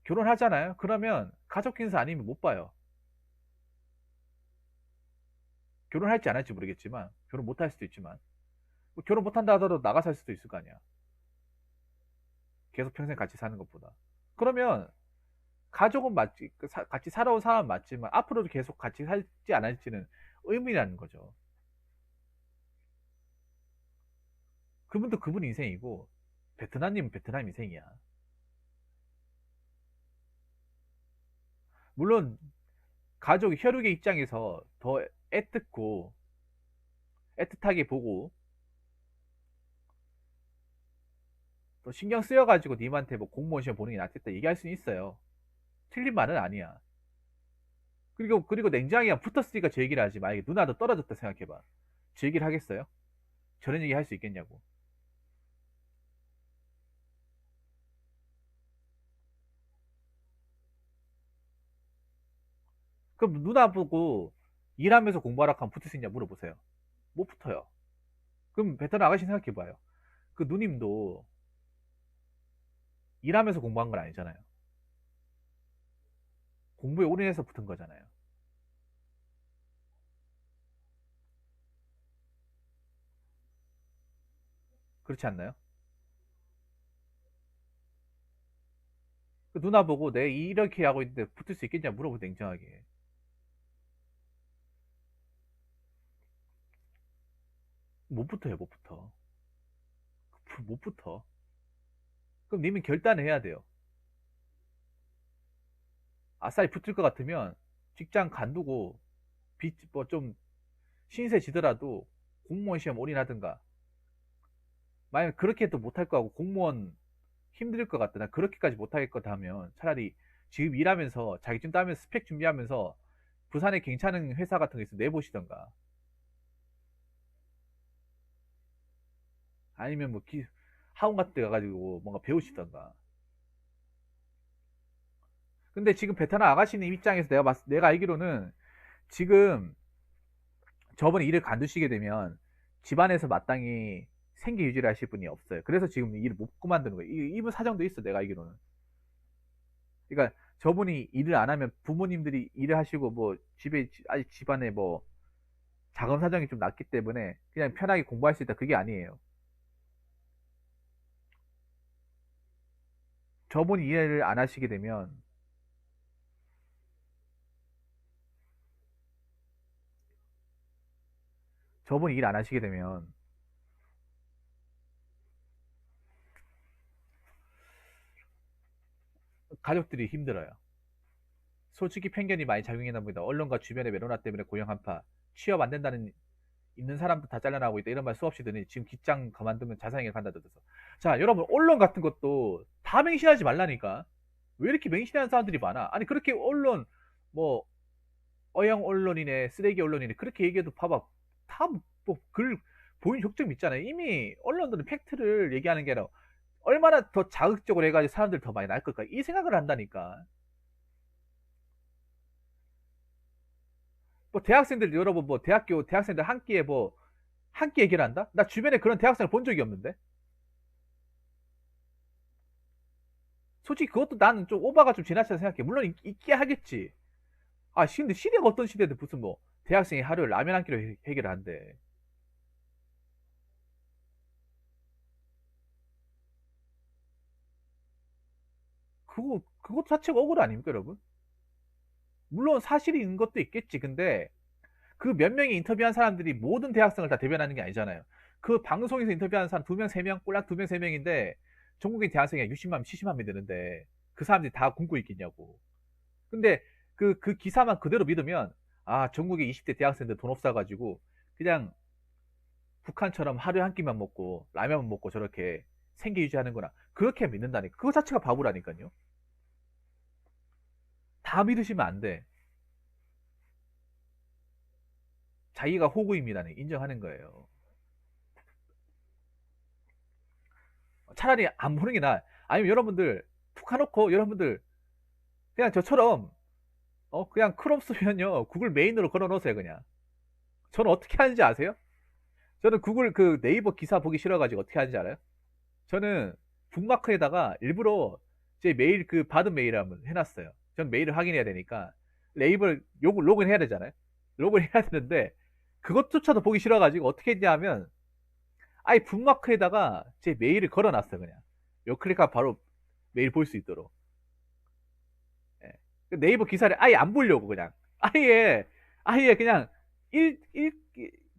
결혼하잖아요. 그러면 가족 행사 아니면 못 봐요. 결혼할지 안 할지 모르겠지만 결혼 못 할 수도 있지만 뭐 결혼 못 한다 하더라도 나가 살 수도 있을 거 아니야. 계속 평생 같이 사는 것보다. 그러면 가족은 맞지, 같이 살아온 사람은 맞지만 앞으로도 계속 같이 살지 안 할지는 의문이라는 거죠. 그분도 그분 인생이고 베트남님은 베트남 인생이야. 물론 가족 혈육의 입장에서 더 애틋고 애틋하게 보고 또 신경 쓰여가지고 님한테 뭐 공무원 시험 보는 게 낫겠다 얘기할 수는 있어요. 틀린 말은 아니야. 그리고 냉장이랑 붙었으니까 제 얘기를 하지. 만약에 누나도 떨어졌다 생각해봐. 제 얘기를 하겠어요? 저런 얘기 할 수 있겠냐고. 그럼 누나 보고 일하면서 공부하라 하면 붙을 수 있냐 물어보세요. 못 붙어요. 그럼 베테랑 아가씨 생각해봐요. 그 누님도 일하면서 공부한 건 아니잖아요. 공부에 올인해서 붙은 거잖아요. 그렇지 않나요? 그 누나 보고 내 이렇게 하고 있는데 붙을 수 있겠냐 물어보고 냉정하게. 못 붙어요, 못 붙어. 못 붙어. 그럼 님은 결단을 해야 돼요. 아싸리 붙을 것 같으면 직장 간두고 뭐좀 신세 지더라도 공무원 시험 올인하든가. 만약 그렇게 도 못할 거 하고 공무원 힘들 것 같다. 나 그렇게까지 못하겠 거다 하면 차라리 지금 일하면서 자격증 따면서 스펙 준비하면서 부산에 괜찮은 회사 같은 거 있으면 내보시던가. 아니면 뭐 학원 같은 데 가가지고 뭔가 배우시던가. 근데 지금 베트남 아가씨님 입장에서 내가 알기로는 지금 저번에 일을 간두시게 되면 집안에서 마땅히 생계 유지를 하실 분이 없어요. 그래서 지금 일을 못 그만두는 거예요. 이분 사정도 있어, 내가 알기로는. 그러니까 저분이 일을 안 하면 부모님들이 일을 하시고 뭐 아직 집안에 뭐 자금 사정이 좀 낮기 때문에 그냥 편하게 공부할 수 있다. 그게 아니에요. 저분이 일을 안 하시게 되면 저분이 일 안 하시게 되면 가족들이 힘들어요. 솔직히 편견이 많이 작용했나 봅니다. 언론과 주변의 매너나 때문에 고용 한파, 취업 안 된다는 있는 사람도 다 잘려나가고 있다. 이런 말 수없이 듣니 지금 직장 그만두면 자살행위 간다 들어서. 자, 여러분 언론 같은 것도 다 맹신하지 말라니까. 왜 이렇게 맹신하는 사람들이 많아? 아니 그렇게 언론 뭐 어영 언론이네, 쓰레기 언론이네 그렇게 얘기해도 봐봐. 다 뭐 글 보인 족점 있잖아요. 이미 언론들은 팩트를 얘기하는 게 아니라 얼마나 더 자극적으로 해가지고 사람들 더 많이 날 걸까 이 생각을 한다니까. 뭐 대학생들 여러분 뭐 대학생들 한 끼에 뭐 한 끼 얘기를 한다? 나 주변에 그런 대학생을 본 적이 없는데. 솔직히 그것도 나는 좀 오바가 좀 지나치다 생각해. 물론 있게 하겠지. 아, 근데 시대가 어떤 시대인데 무슨 뭐 대학생이 하루에 라면 한 끼로 해결을 한대. 그것 자체가 억울 아닙니까, 여러분? 물론 사실인 것도 있겠지. 근데 그 몇 명이 인터뷰한 사람들이 모든 대학생을 다 대변하는 게 아니잖아요. 그 방송에서 인터뷰하는 사람 2명, 3명, 꼴랑 2명, 3명인데 전국의 대학생이 60만, 70만 명 되는데 그 사람들이 다 굶고 있겠냐고. 근데 그 기사만 그대로 믿으면 아, 전국의 20대 대학생들 돈 없어가지고 그냥 북한처럼 하루에 한 끼만 먹고 라면만 먹고 저렇게 생계 유지하는구나. 그렇게 믿는다니까. 그거 자체가 바보라니까요. 다 믿으시면 안 돼. 자기가 호구입니다는 인정하는 거예요. 차라리 안 보는 게 나아. 아니면 여러분들 툭 해놓고 여러분들 그냥 저처럼 그냥 크롬 쓰면요 구글 메인으로 걸어 놓으세요 그냥. 저는 어떻게 하는지 아세요? 저는 구글 그 네이버 기사 보기 싫어가지고 어떻게 하는지 알아요? 저는 북마크에다가 일부러 제 메일 그 받은 메일을 한번 해놨어요. 전 메일을 확인해야 되니까 네이버 요걸 로그인 해야 되잖아요. 로그인 해야 되는데 그것조차도 보기 싫어가지고 어떻게 했냐면 아예 북마크에다가 제 메일을 걸어놨어요 그냥. 요 클릭하면 바로 메일 볼 수 있도록. 예. 그 네이버 기사를 아예 안 보려고 그냥 아예 그냥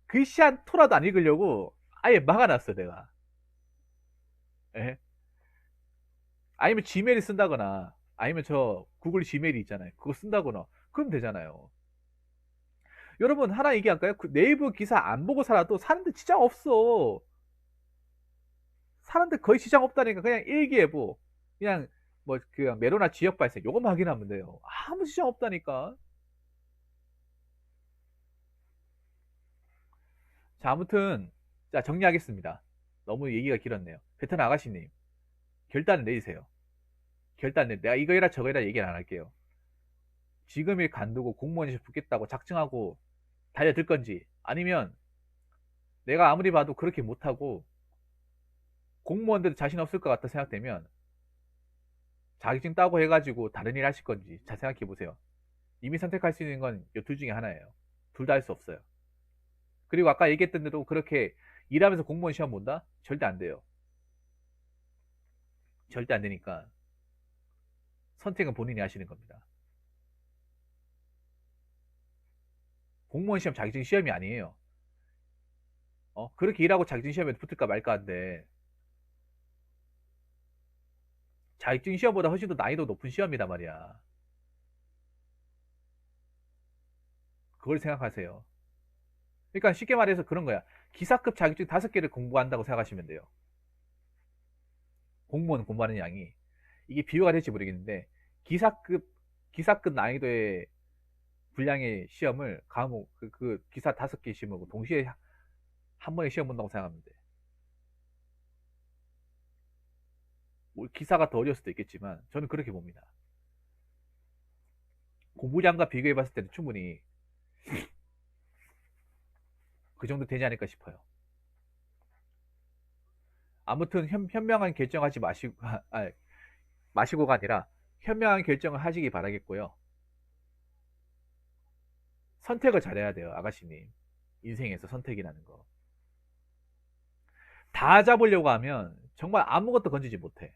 글씨 한 토라도 안 읽으려고 아예 막아놨어 내가. 예. 아니면 지메일 쓴다거나 아니면 저 구글 지메일이 있잖아요. 그거 쓴다거나 그럼 되잖아요. 여러분 하나 얘기할까요? 그 네이버 기사 안 보고 살아도 사는데 지장 없어. 사는데 거의 지장 없다니까. 그냥 일기예보 그냥 뭐 그냥 메로나 지역 발생 요것만 확인하면 돼요. 아무 지장 없다니까. 자, 아무튼 자 정리하겠습니다. 너무 얘기가 길었네요. 베트남 아가씨님 결단을 내리세요. 결단을 내가 이거 해라 저거 해라 얘기를 안 할게요. 지금의 간두고 공무원 시험 붙겠다고 작정하고 달려들 건지 아니면 내가 아무리 봐도 그렇게 못하고 공무원들도 자신 없을 것 같다 생각되면 자격증 따고 해가지고 다른 일 하실 건지 잘 생각해 보세요. 이미 선택할 수 있는 건 이 둘 중에 하나예요. 둘 다 할 수 없어요. 그리고 아까 얘기했던 대로 그렇게 일하면서 공무원 시험 본다? 절대 안 돼요. 절대 안 되니까 선택은 본인이 하시는 겁니다. 공무원 시험 자격증 시험이 아니에요. 그렇게 일하고 자격증 시험에 붙을까 말까 한데 자격증 시험보다 훨씬 더 난이도 높은 시험이단 말이야. 그걸 생각하세요. 그러니까 쉽게 말해서 그런 거야. 기사급 자격증 5개를 공부한다고 생각하시면 돼요. 공무원 공부하는 양이. 이게 비교가 될지 모르겠는데 기사급 난이도의 분량의 시험을 과목 그 기사 5개 시험하고 동시에 한 번에 시험 본다고 생각하면 돼. 뭐 기사가 더 어려울 수도 있겠지만 저는 그렇게 봅니다. 공부량과 비교해 봤을 때는 충분히 그 정도 되지 않을까 싶어요. 아무튼 현명한 결정하지 마시고 마시고가 아니라 현명한 결정을 하시기 바라겠고요. 선택을 잘해야 돼요, 아가씨님. 인생에서 선택이라는 거. 다 잡으려고 하면 정말 아무것도 건지지 못해.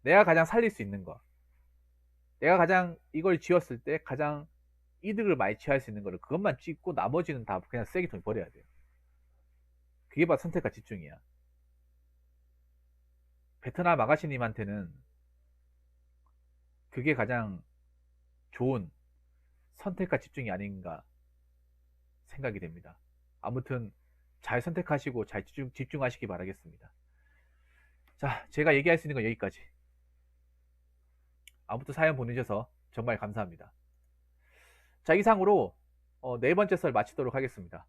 내가 가장 살릴 수 있는 거. 내가 가장 이걸 지었을 때 가장 이득을 많이 취할 수 있는 거를 그것만 찍고 나머지는 다 그냥 쓰레기통에 버려야 돼요. 그게 바로 선택과 집중이야. 베트남 아가씨님한테는 그게 가장 좋은 선택과 집중이 아닌가 생각이 됩니다. 아무튼 잘 선택하시고 잘 집중하시기 바라겠습니다. 자, 제가 얘기할 수 있는 건 여기까지. 아무튼 사연 보내셔서 정말 감사합니다. 자, 이상으로 네 번째 썰 마치도록 하겠습니다.